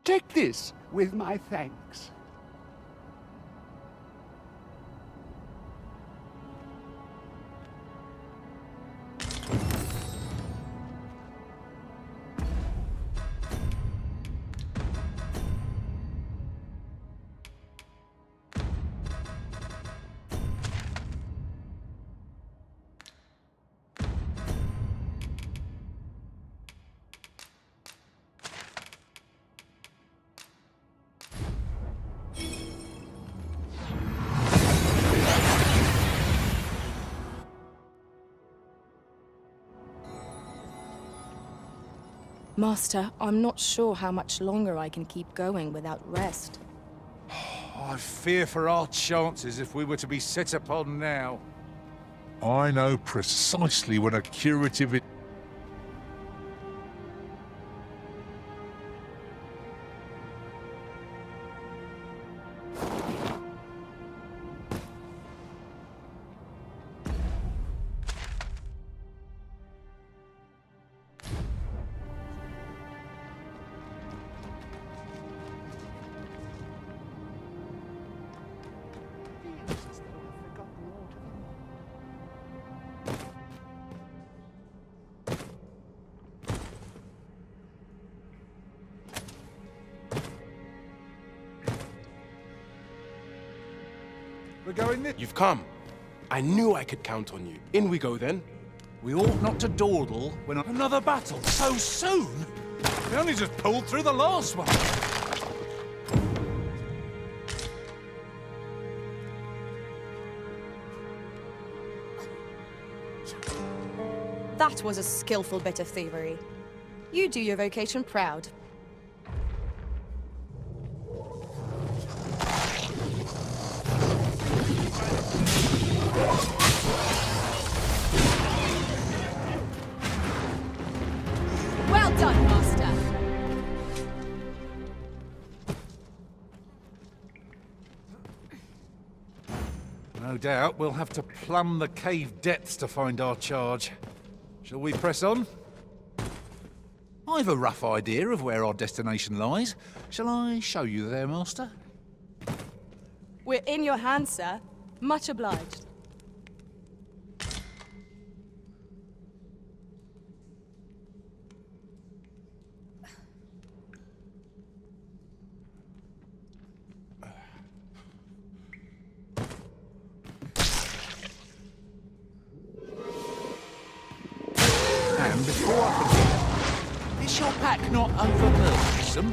Take this with my thanks. Master, I'm not sure how much longer I can keep going without rest. I fear for our chances if we were to be set upon now. I know precisely when a curative... We're going this... You've come. I knew I could count on you. In we go then. We ought not to dawdle when another battle so soon. We only just pulled through the last one. That was a skillful bit of thievery. You do your vocation proud. Well done, Master. No doubt we'll have to plumb the cave depths to find our charge. Shall we press on? I've a rough idea of where our destination lies. Shall I show you there, Master? We're in your hands, sir. Much obliged. And before I forget, is your pack not overburdensome?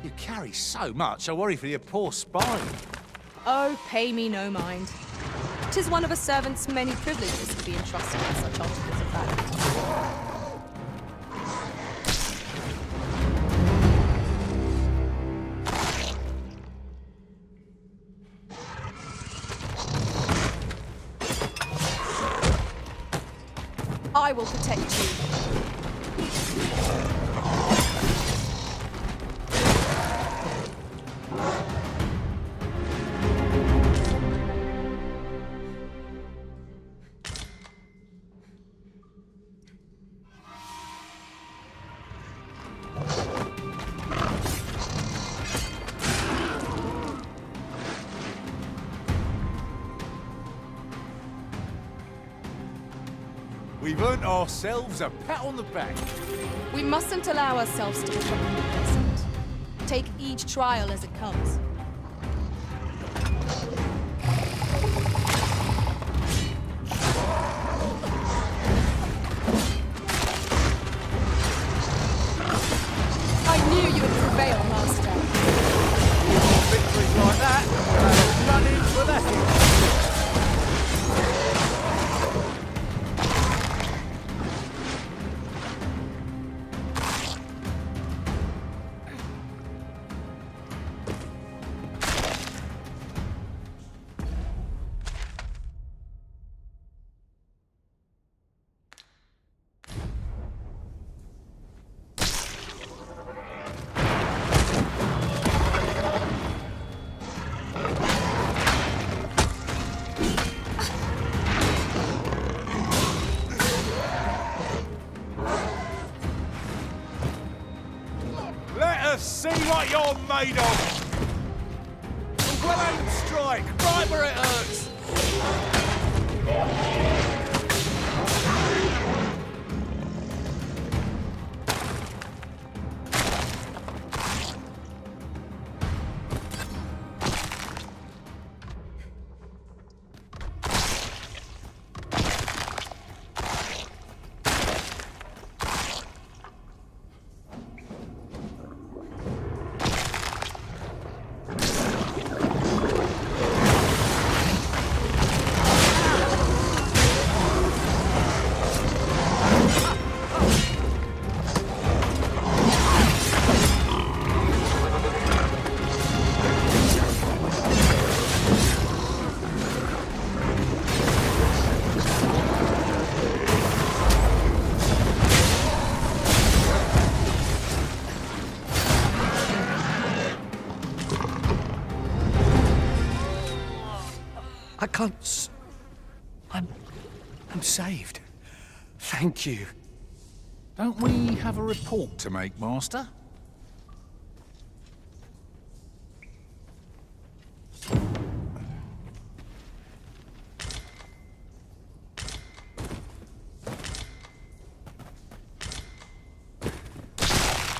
You carry so much, I worry for your poor spine. Oh, pay me no mind. 'Tis one of a servant's many privileges to be entrusted with such articles of value. I will protect you. We've earned ourselves a pat on the back. We mustn't allow ourselves to become complacent. Take each trial as it comes. I knew you would prevail, Master. Victories like that, run in for nothing. See what you're made of! A well-aimed strike, right where it hurts! I can't. I'm saved. Thank you. Don't we have a report to make, Master?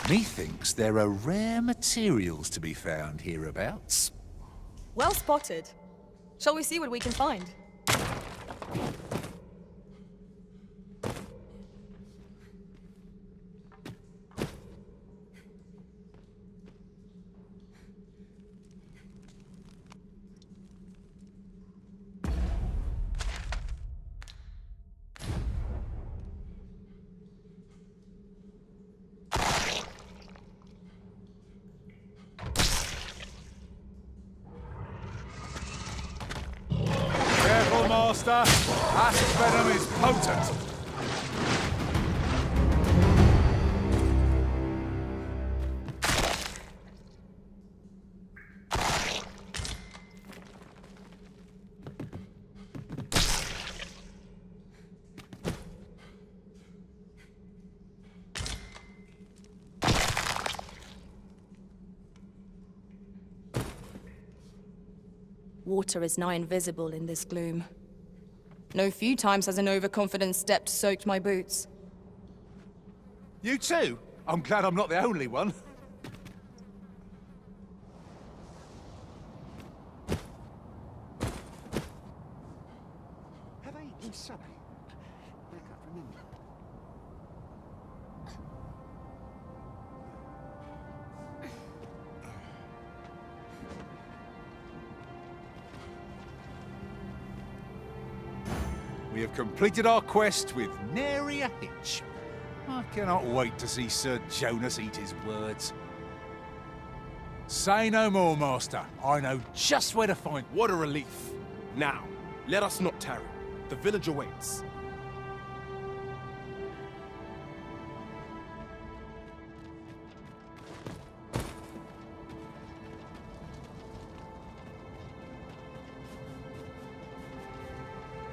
Methinks there are rare materials to be found hereabouts. Well spotted. Shall we see what we can find? Master. That venom is potent. Water is nigh invisible in this gloom. No few times has an overconfident step soaked my boots. You too? I'm glad I'm not the only one. Have I eaten supper? I can't remember. We have completed our quest with nary a hitch. I cannot wait to see Sir Jonas eat his words. Say no more, Master. I know just where to find... What a relief. Now, let us not tarry. The village awaits.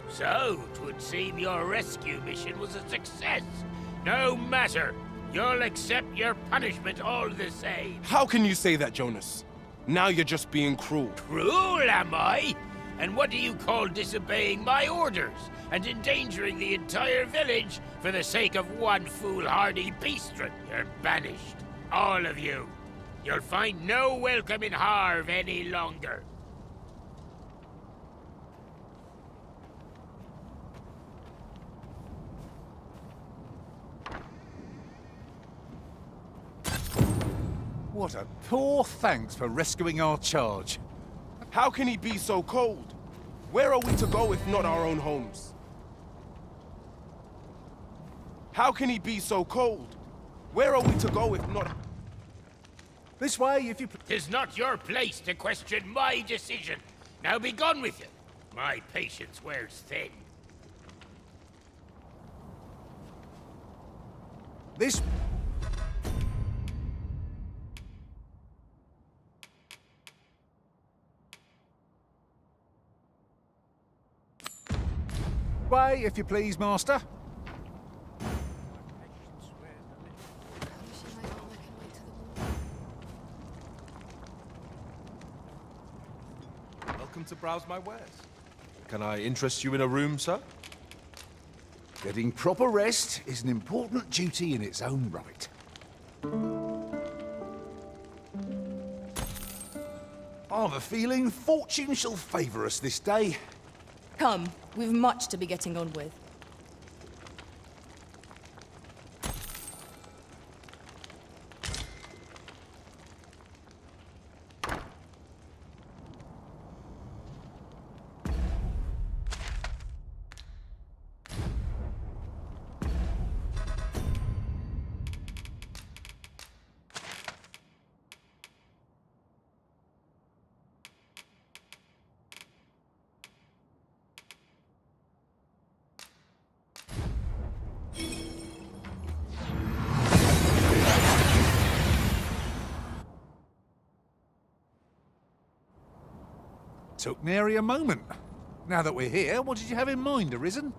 So, 'twould seem your rescue mission was a success. No matter. You'll accept your punishment all the same. How can you say that, Jonas? Now you're just being cruel. Cruel, am I? And what do you call disobeying my orders and endangering the entire village for the sake of one foolhardy beastron? You're banished. All of you. You'll find no welcome in Harv any longer. What a poor thanks for rescuing our charge. How can he be so cold? Where are we to go if not our own homes? How can he be so cold? Where are we to go if not... This way, if you... 'Tis not your place to question my decision. Now be gone with you. My patience wears thin. This... way, if you please, Master. Welcome to browse my wares. Can I interest you in a room, sir? Getting proper rest is an important duty in its own right. I've a feeling fortune shall favour us this day. Come, we've much to be getting on with. Took nary a moment. Now that we're here, what did you have in mind, Arisen?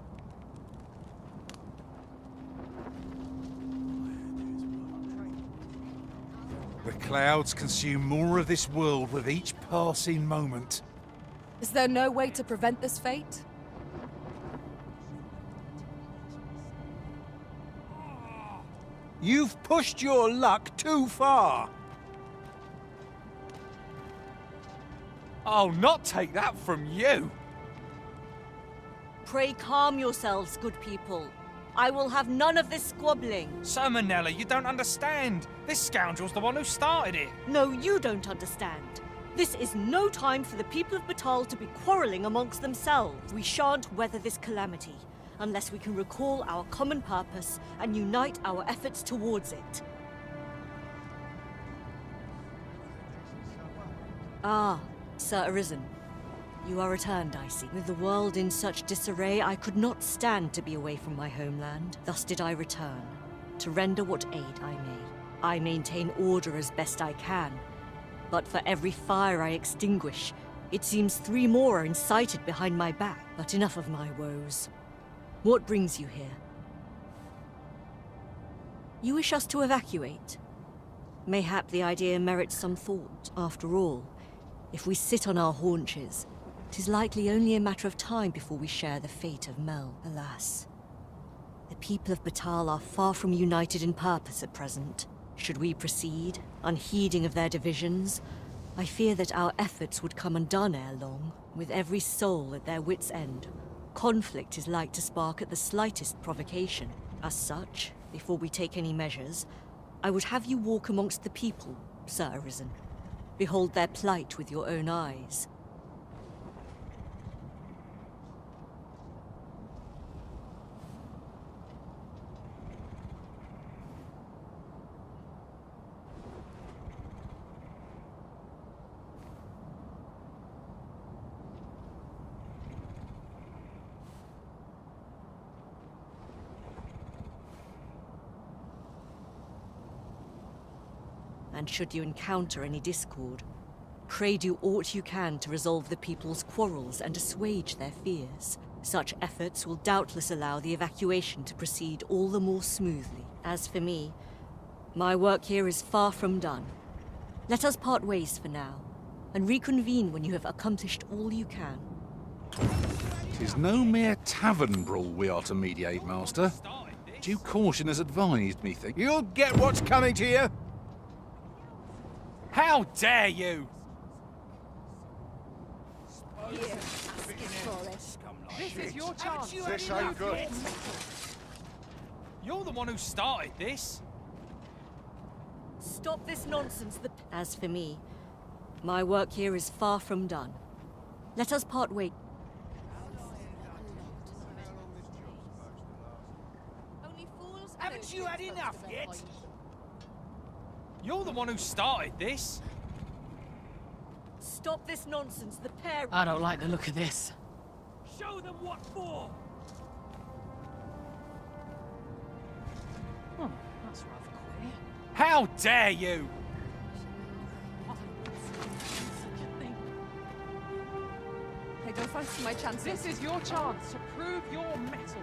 The clouds consume more of this world with each passing moment. Is there no way to prevent this fate? You've pushed your luck too far. I'll not take that from you! Pray calm yourselves, good people. I will have none of this squabbling. Sir Manella, you don't understand. This scoundrel's the one who started it. No, you don't understand. This is no time for the people of Batal to be quarrelling amongst themselves. We shan't weather this calamity unless we can recall our common purpose and unite our efforts towards it. Ah, Sir Arisen. You are returned, I see. With the world in such disarray, I could not stand to be away from my homeland. Thus did I return, to render what aid I may. I maintain order as best I can, but for every fire I extinguish, it seems 3 more are incited behind my back. But enough of my woes. What brings you here? You wish us to evacuate? Mayhap the idea merits some thought. After all, if we sit on our haunches, 'tis likely only a matter of time before we share the fate of Mel. Alas, the people of Batal are far from united in purpose at present. Should we proceed, unheeding of their divisions, I fear that our efforts would come undone ere long. With every soul at their wits' end, conflict is like to spark at the slightest provocation. As such, before we take any measures, I would have you walk amongst the people, Sir Arisen. Behold their plight with your own eyes. And should you encounter any discord, pray do aught you can to resolve the people's quarrels and assuage their fears. Such efforts will doubtless allow the evacuation to proceed all the more smoothly. As for me, my work here is far from done. Let us part ways for now, and reconvene when you have accomplished all you can. 'Tis no mere tavern brawl we are to mediate, Master. Due caution has advised, methinks. You'll get what's coming to you! How dare you! This is your chance. This ain't good. You're the one who started this. Stop this nonsense. As for me, my work here is far from done. Let us part ways. Haven't you had enough yet? You're the one who started this. Stop this nonsense. The pair. I don't like the look of this. Show them what for. Oh, that's rather queer. How dare you! I don't fancy my chances. This is your chance to prove your mettle.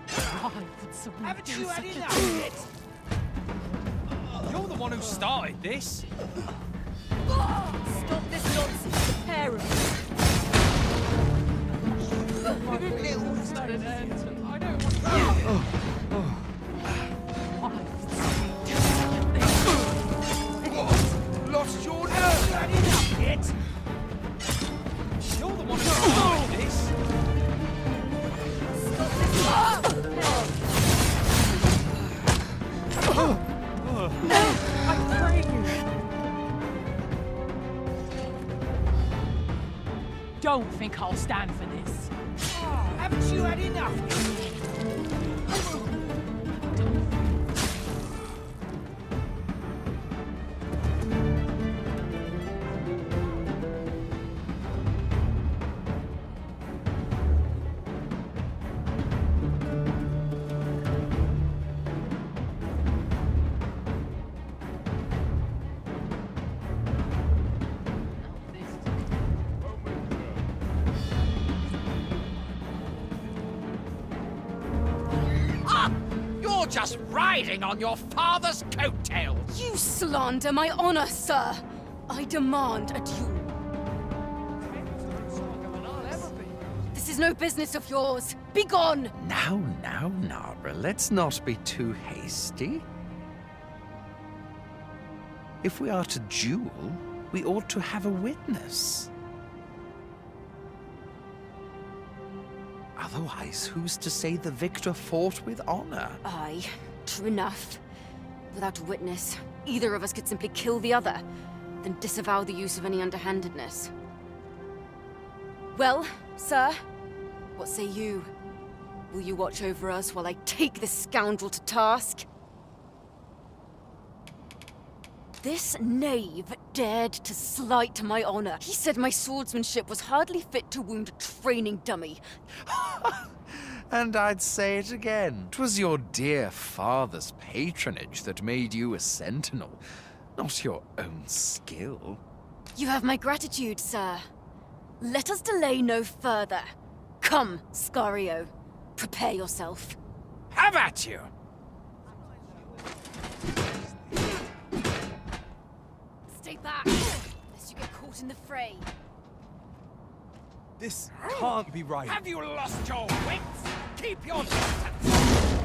Why would someone Haven't do you had such a enough thing? yet? You're the one who started this. Stop this nonsense. The pair of you. Let it end. I don't want to. Why would someone do such a thing? Lost your nerve. Had enough yet? You're the one who started this. Stop this I pray you. Don't think I'll stand for this. Haven't you had enough yet? You're just riding on your father's coattails. You slander my honor, sir! I demand a duel. This is no business of yours. Be gone! Now, Nara, let's not be too hasty. If we are to duel, we ought to have a witness. Otherwise, who's to say the victor fought with honor? Aye, true enough. Without a witness, either of us could simply kill the other, then disavow the use of any underhandedness. Well, sir, what say you? Will you watch over us while I take this scoundrel to task? This knave dared to slight my honor. He said my swordsmanship was hardly fit to wound a training dummy. And I'd say it again. 'Twas your dear father's patronage that made you a sentinel, not your own skill. You have my gratitude, sir. Let us delay no further. Come, Scario. Prepare yourself. Have at you! Stay back, lest you get caught in the fray. This can't be right. Have you lost your wits? Keep your distance!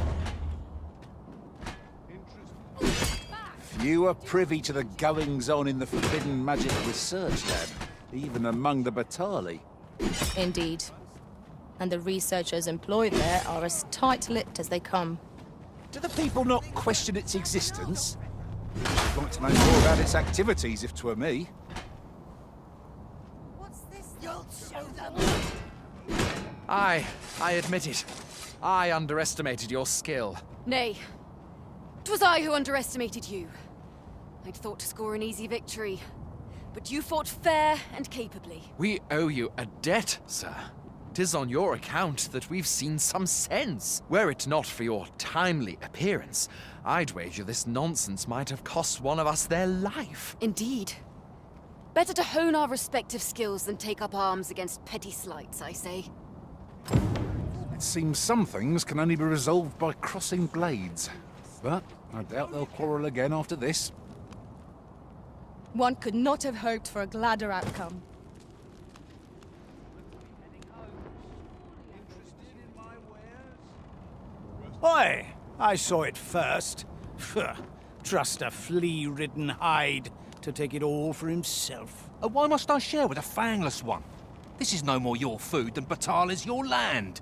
Few are privy to the goings-on in the Forbidden Magic Research Lab, even among the Batali. Indeed. And the researchers employed there are as tight-lipped as they come. Do the people not question its existence? I'd like to know more about its activities, if 'twere me. You'll show them! I admit it. I underestimated your skill. Nay, 'twas I who underestimated you. I'd thought to score an easy victory, but you fought fair and capably. We owe you a debt, sir. 'Tis on your account that we've seen some sense. Were it not for your timely appearance, I'd wager this nonsense might have cost one of us their life. Indeed. Better to hone our respective skills than take up arms against petty slights, I say. It seems some things can only be resolved by crossing blades. But I doubt they'll quarrel again after this. One could not have hoped for a gladder outcome. Oi! I saw it first. Phew. Trust a flea-ridden hide to take it all for himself. Why must I share with a fangless one? This is no more your food than Batal is your land.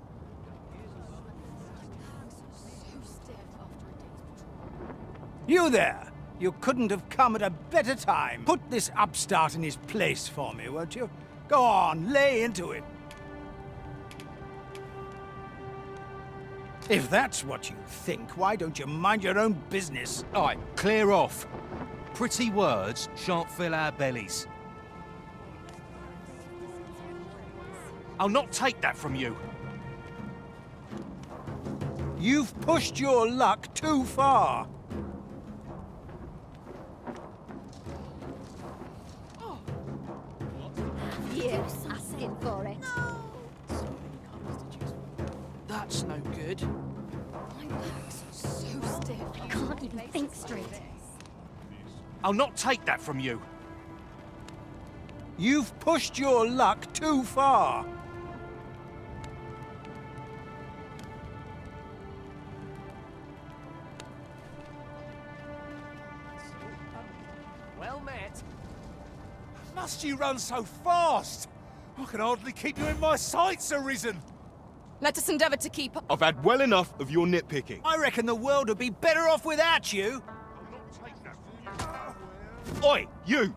You there! You couldn't have come at a better time. Put this upstart in his place for me, won't you? Go on, lay into it. If that's what you think, why don't you mind your own business? All right, clear off. Pretty words shan't fill our bellies. I'll not take that from you. You've pushed your luck too far. You're asking for it. That's no good. My back's so stiff, I can't even think straight. I'll not take that from you. You've pushed your luck too far. Well met. Must you run so fast? I can hardly keep you in my sights, Arisen. Let us endeavor to keep up. I've had well enough of your nitpicking. I reckon the world would be better off without you. Oi, you!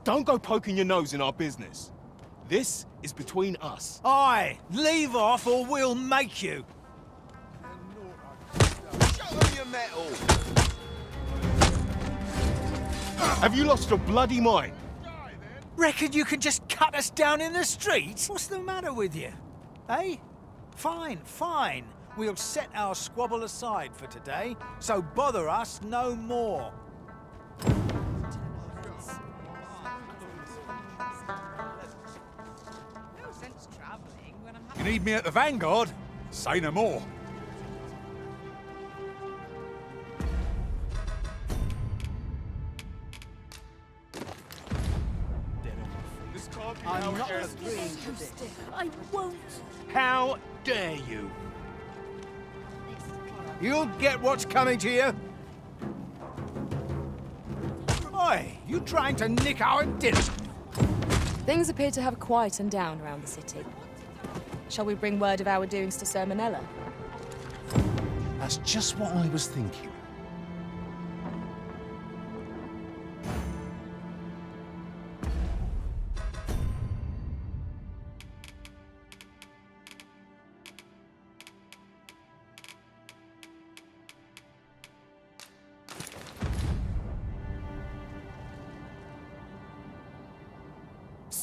Don't go poking your nose in our business. This is between us. Aye, leave off or we'll make you. Show them your metal! Have you lost your bloody mind? Reckon you can just cut us down in the street? What's the matter with you? Eh? Fine, fine. We'll set our squabble aside for today, so bother us no more. You need me at the Vanguard? Say no more. I'm not agreeing to this. I won't. How dare you? You'll get what's coming to you. Oi, you trying to nick our dinner? Things appear to have quietened down around the city. Shall we bring word of our doings to Sir Manella? That's just what I was thinking.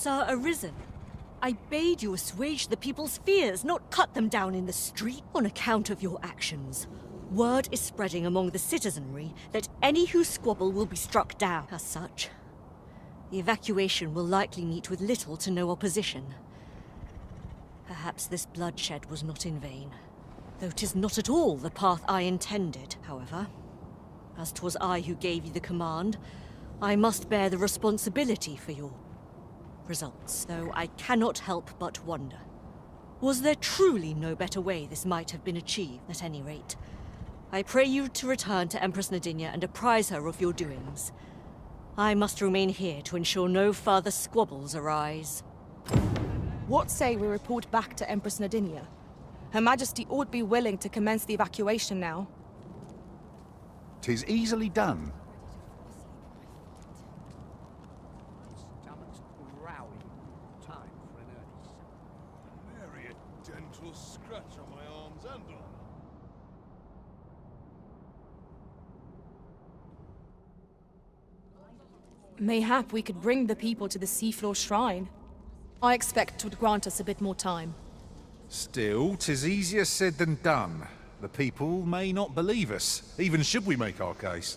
Sir Arisen. I bade you assuage the people's fears, not cut them down in the street. On account of your actions, word is spreading among the citizenry that any who squabble will be struck down. As such, the evacuation will likely meet with little to no opposition. Perhaps this bloodshed was not in vain, though 'tis not at all the path I intended. However, as 'twas I who gave you the command, I must bear the responsibility for your results, though I cannot help but wonder. Was there truly no better way this might have been achieved? At any rate, I pray you to return to Empress Nadinia and apprise her of your doings. I must remain here to ensure no further squabbles arise. What say we report back to Empress Nadinia? Her Majesty ought be willing to commence the evacuation now. 'Tis easily done. Stomach's growling. Time for an early supper. Nary a dental scratch on my arms and arm. Mayhap we could bring the people to the seafloor shrine. I expect it would grant us a bit more time. Still, 'tis easier said than done. The people may not believe us, even should we make our case.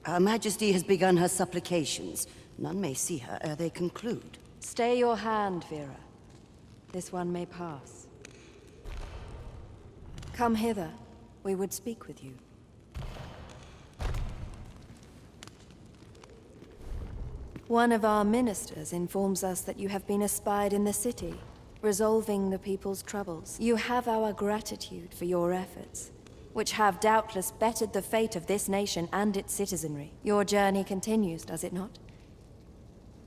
Her Majesty has begun her supplications. None may see her ere they conclude. Stay your hand, Vera. This one may pass. Come hither. We would speak with you. One of our ministers informs us that you have been espied in the city, resolving the people's troubles. You have our gratitude for your efforts, which have doubtless bettered the fate of this nation and its citizenry. Your journey continues, does it not?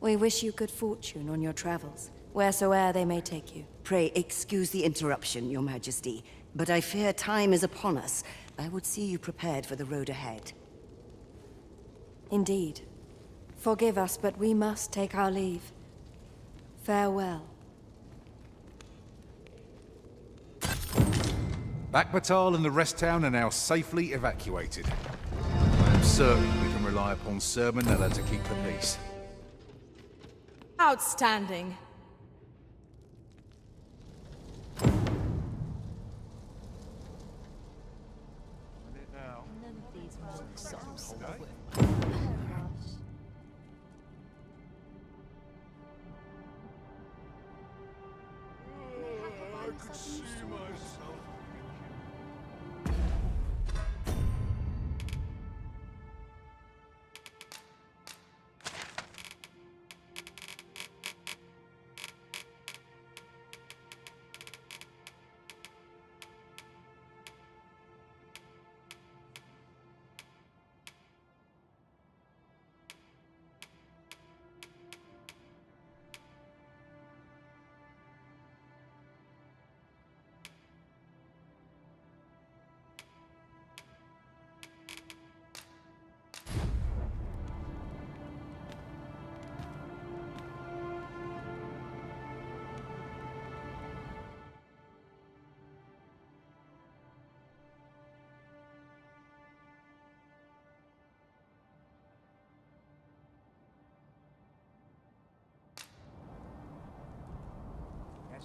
We wish you good fortune on your travels, wheresoe'er they may take you. Pray excuse the interruption, Your Majesty, but I fear time is upon us. I would see you prepared for the road ahead. Indeed. Forgive us, but we must take our leave. Farewell. Batal and the rest town are now safely evacuated. I am certain we can rely upon Sir Manella to keep the peace. Outstanding. I could see myself.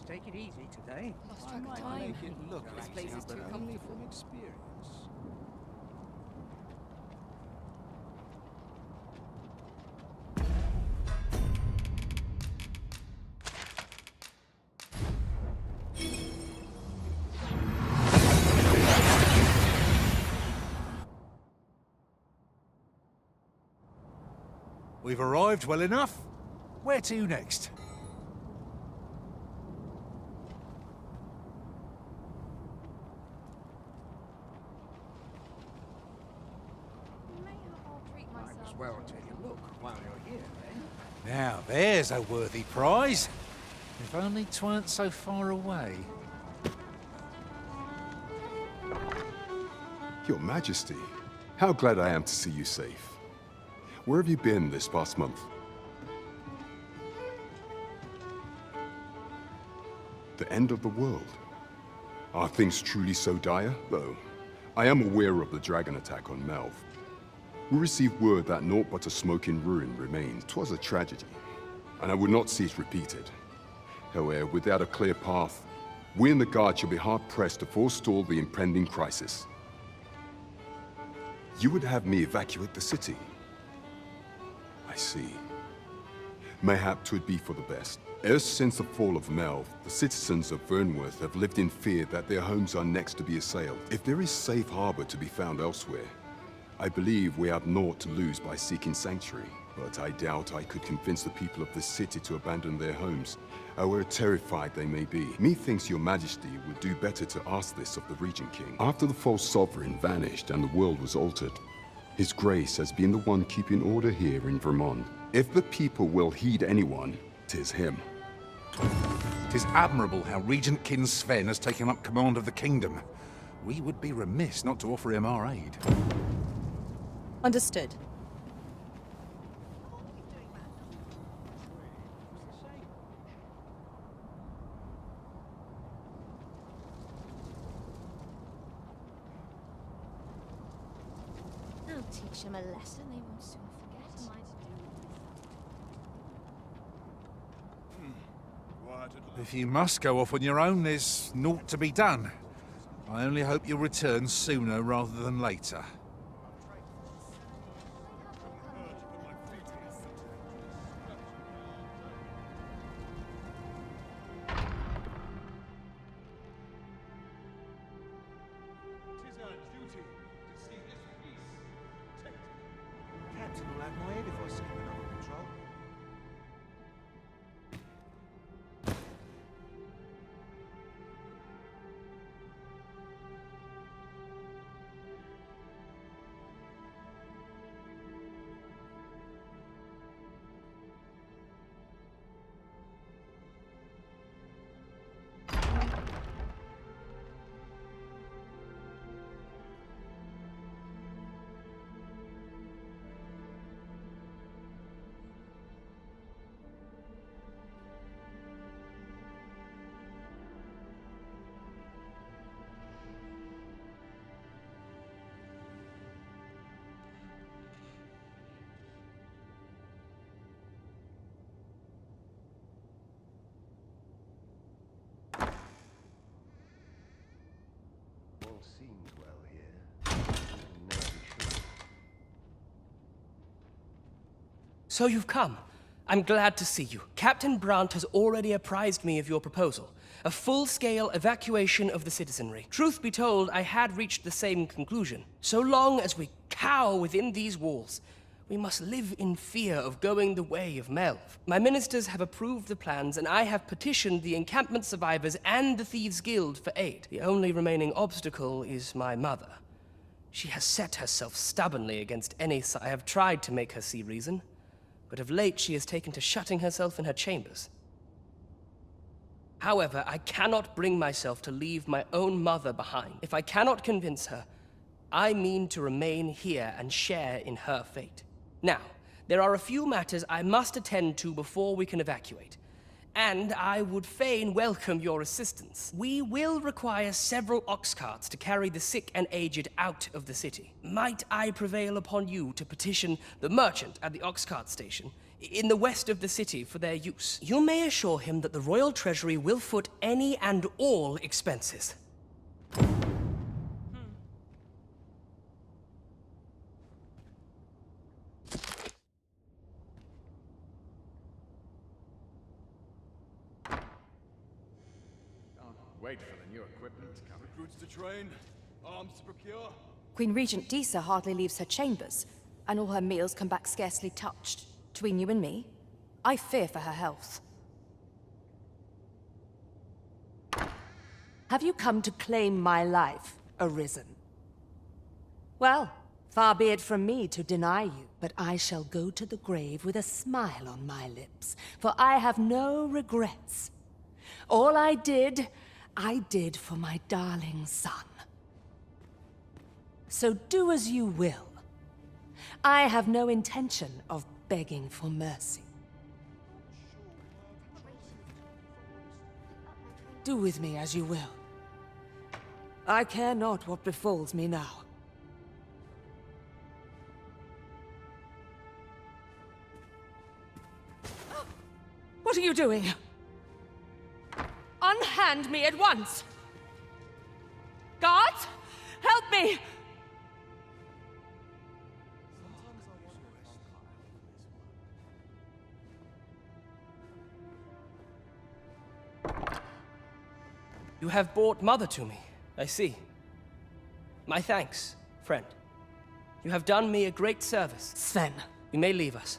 Take it easy today. Lost I track of might time. make it look This like place is but too only comfortable. from experience. We've arrived well enough. Where to next? Might as well take a look while you're here, eh? Now, there's a worthy prize. If only 'tweren't so far away. Your Majesty, how glad I am to see you safe. Where have you been this past month? The end of the world. Are things truly so dire, though? I am aware of the dragon attack on Melv. We received word that naught but a smoking ruin remains. 'Twas a tragedy, and I would not see it repeated. However, without a clear path, we in the Guard shall be hard-pressed to forestall the impending crisis. You would have me evacuate the city? I see. Mayhap 'twould be for the best. Ever since the fall of Melve, the citizens of Vernworth have lived in fear that their homes are next to be assailed. If there is safe harbor to be found elsewhere, I believe we have naught to lose by seeking sanctuary. But I doubt I could convince the people of the city to abandon their homes, however terrified they may be. Methinks your majesty would do better to ask this of the Regent King. After the false sovereign vanished and the world was altered, His Grace has been the one keeping order here in Vermont. If the people will heed anyone, 'tis him. 'Tis admirable how Regent King Sven has taken up command of the kingdom. We would be remiss not to offer him our aid. Understood. I'll teach them a lesson they won't soon forget. If you must go off on your own, there's naught to be done. I only hope you'll return sooner rather than later. Captain will have my head if I slip it under control. Seems well here. Never be sure. So you've come. I'm glad to see you. Captain Brandt has already apprised me of your proposal. A full-scale evacuation of the citizenry. Truth be told, I had reached the same conclusion. So long as we cower within these walls, we must live in fear of going the way of Melve. My ministers have approved the plans, and I have petitioned the encampment survivors and the Thieves' Guild for aid. The only remaining obstacle is my mother. She has set herself stubbornly against any I have tried to make her see reason, but of late she has taken to shutting herself in her chambers. However, I cannot bring myself to leave my own mother behind. If I cannot convince her, I mean to remain here and share in her fate. Now, there are a few matters I must attend to before we can evacuate, and I would fain welcome your assistance. We will require several ox carts to carry the sick and aged out of the city. Might I prevail upon you to petition the merchant at the ox cart station in the west of the city for their use? You may assure him that the Royal Treasury will foot any and all expenses. Wait for the new equipment to come. Recruits to train, arms to procure. Queen Regent Disa hardly leaves her chambers, and all her meals come back scarcely touched. Between you and me, I fear for her health. Have you come to claim my life, Arisen? Well, far be it from me to deny you, but I shall go to the grave with a smile on my lips, for I have no regrets. All I did for my darling son. So do as you will. I have no intention of begging for mercy. Do with me as you will. I care not what befalls me now. doing? Unhand me at once! Guards! Help me! You have brought Mother to me, I see. My thanks, friend. You have done me a great service. Sven. You may leave us.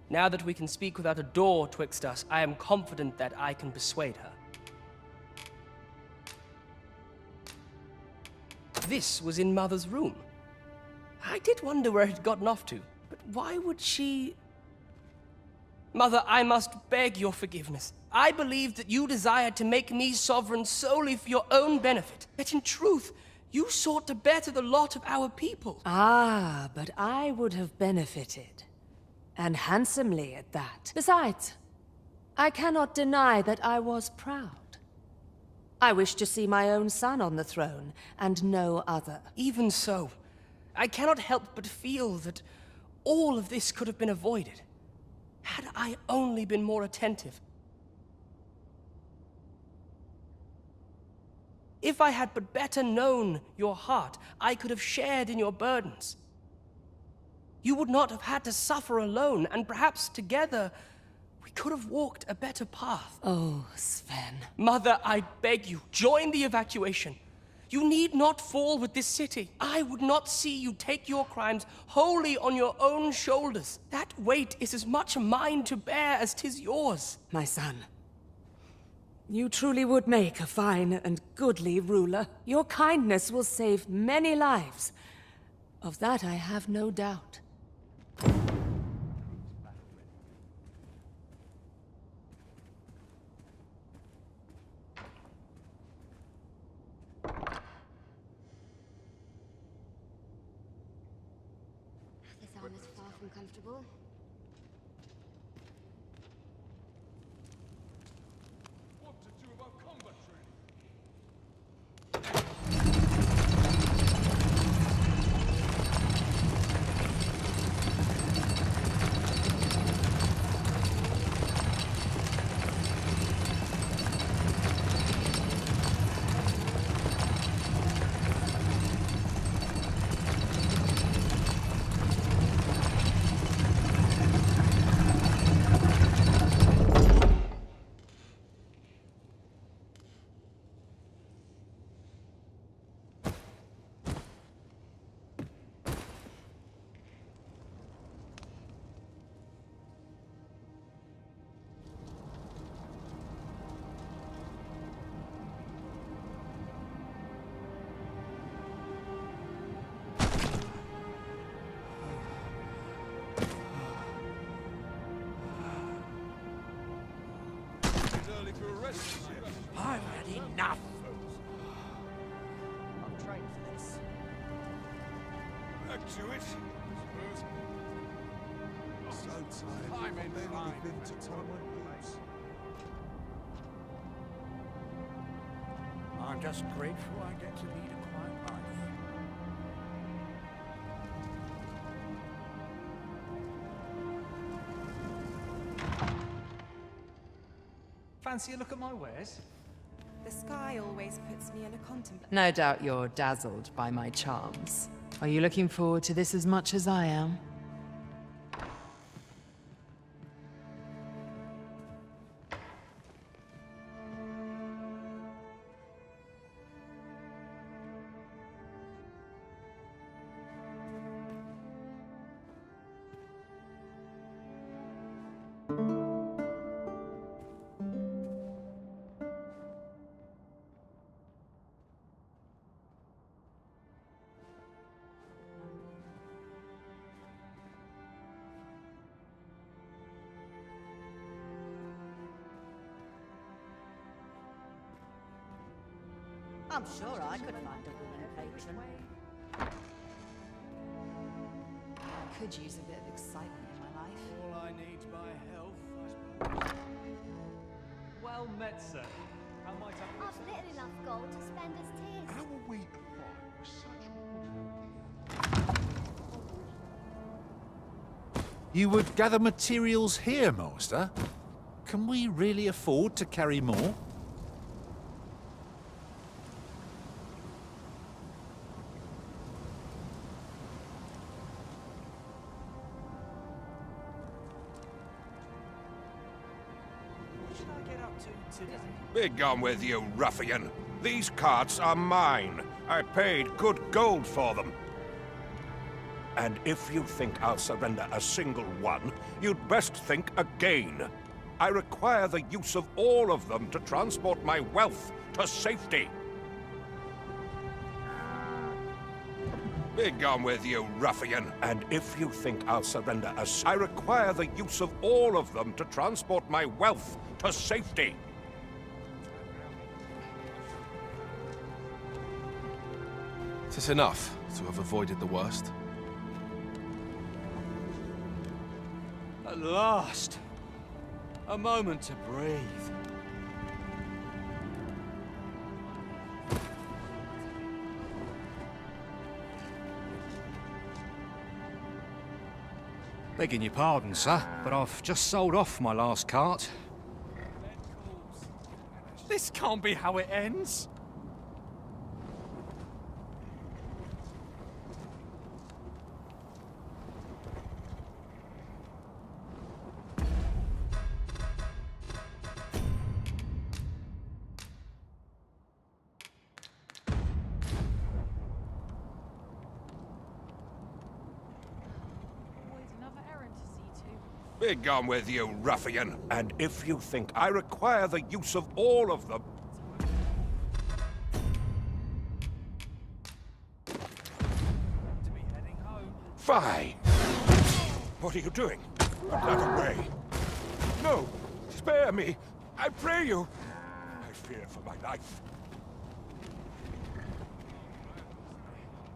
Now that we can speak without a door twixt us, I am confident that I can persuade her. This was in Mother's room. I did wonder where it had gotten off to, but why would she... Mother, I must beg your forgiveness. I believed that you desired to make me sovereign solely for your own benefit. Yet in truth, you sought to better the lot of our people. Ah, but I would have benefited. And handsomely at that. Besides, I cannot deny that I was proud. I wished to see my own son on the throne, and no other. Even so, I cannot help but feel that all of this could have been avoided, had I only been more attentive. If I had but better known your heart, I could have shared in your burdens. You would not have had to suffer alone, and perhaps together we could have walked a better path. Oh, Sven. Mother, I beg you, join the evacuation. You need not fall with this city. I would not see you take your crimes wholly on your own shoulders. That weight is as much mine to bear as 'tis yours. My son, you truly would make a fine and goodly ruler. Your kindness will save many lives. Of that I have no doubt. This armor's far from comfortable. What to do about combat training? I've had enough. I'm trained for this. Back to it, I suppose. So tired. I'm in line. Been to time my boots. I'm just grateful I get to lead a quiet life. Fancy a look at my wares? The sky always puts me in a contemplation. No doubt you're dazzled by my charms. Are you looking forward to this as much as I am? I'm sure I could find a willing patron. I could use a bit of excitement in my life. All I need's my health, I suppose. Well met, sir. How might I... I've little enough gold to spend as tears. How are we alive with such You would gather materials here, Master? Can we really afford to carry more? Be gone with you, ruffian. These carts are mine. I paid good gold for them. And if you think I'll surrender a single one, you'd best think again. I require the use of all of them to transport my wealth to safety. Be gone with you, ruffian. And if you think I'll surrender I require the use of all of them to transport my wealth to safety. Is this enough to have avoided the worst? At last! A moment to breathe. Begging your pardon, sir, but I've just sold off my last cart. This can't be how it ends! Be gone with you, ruffian. And if you think I require the use of all of them... Fie! What are you doing? Put that away. No! Spare me! I pray you! I fear for my life.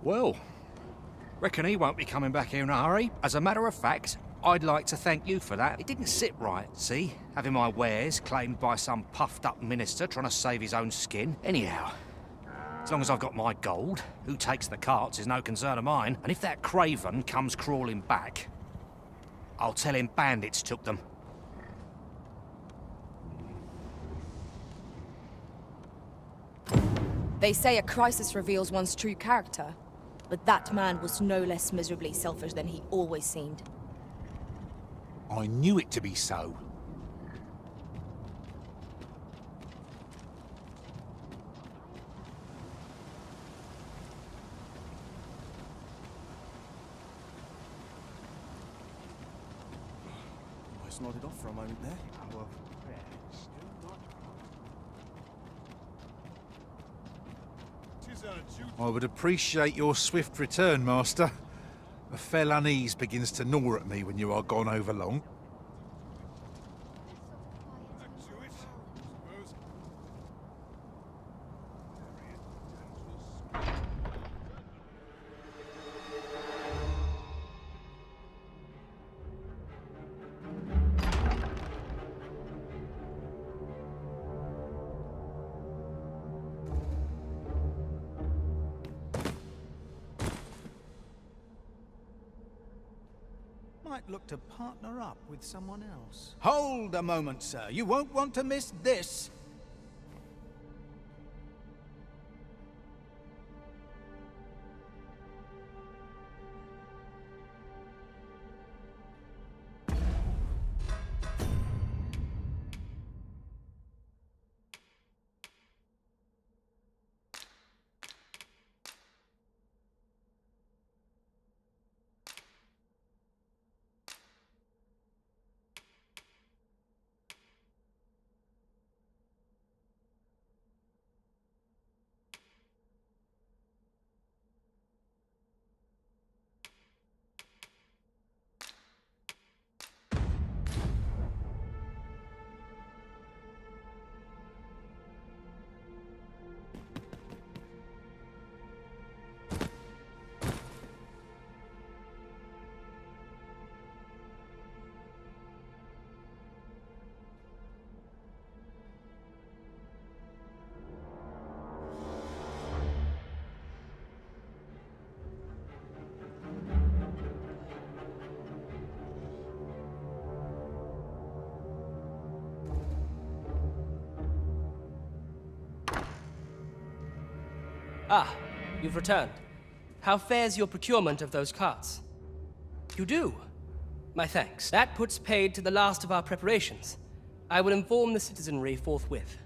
Well, reckon he won't be coming back here in a hurry. As a matter of fact, I'd like to thank you for that. It didn't sit right, see? Having my wares claimed by some puffed-up minister trying to save his own skin. Anyhow, as long as I've got my gold, who takes the carts is no concern of mine. And if that craven comes crawling back, I'll tell him bandits took them. They say a crisis reveals one's true character, but that man was no less miserably selfish than he always seemed. I knew it to be so. Almost nodded off for a moment there. I would appreciate your swift return, Master. A fell unease begins to gnaw at me when you are gone over long. Might look to partner up with someone else. Hold a moment, sir. You won't want to miss this. Ah, you've returned. How fares your procurement of those carts? You do? My thanks. That puts paid to the last of our preparations. I will inform the citizenry forthwith.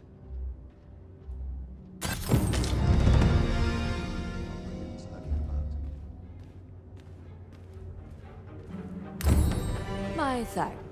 My thanks.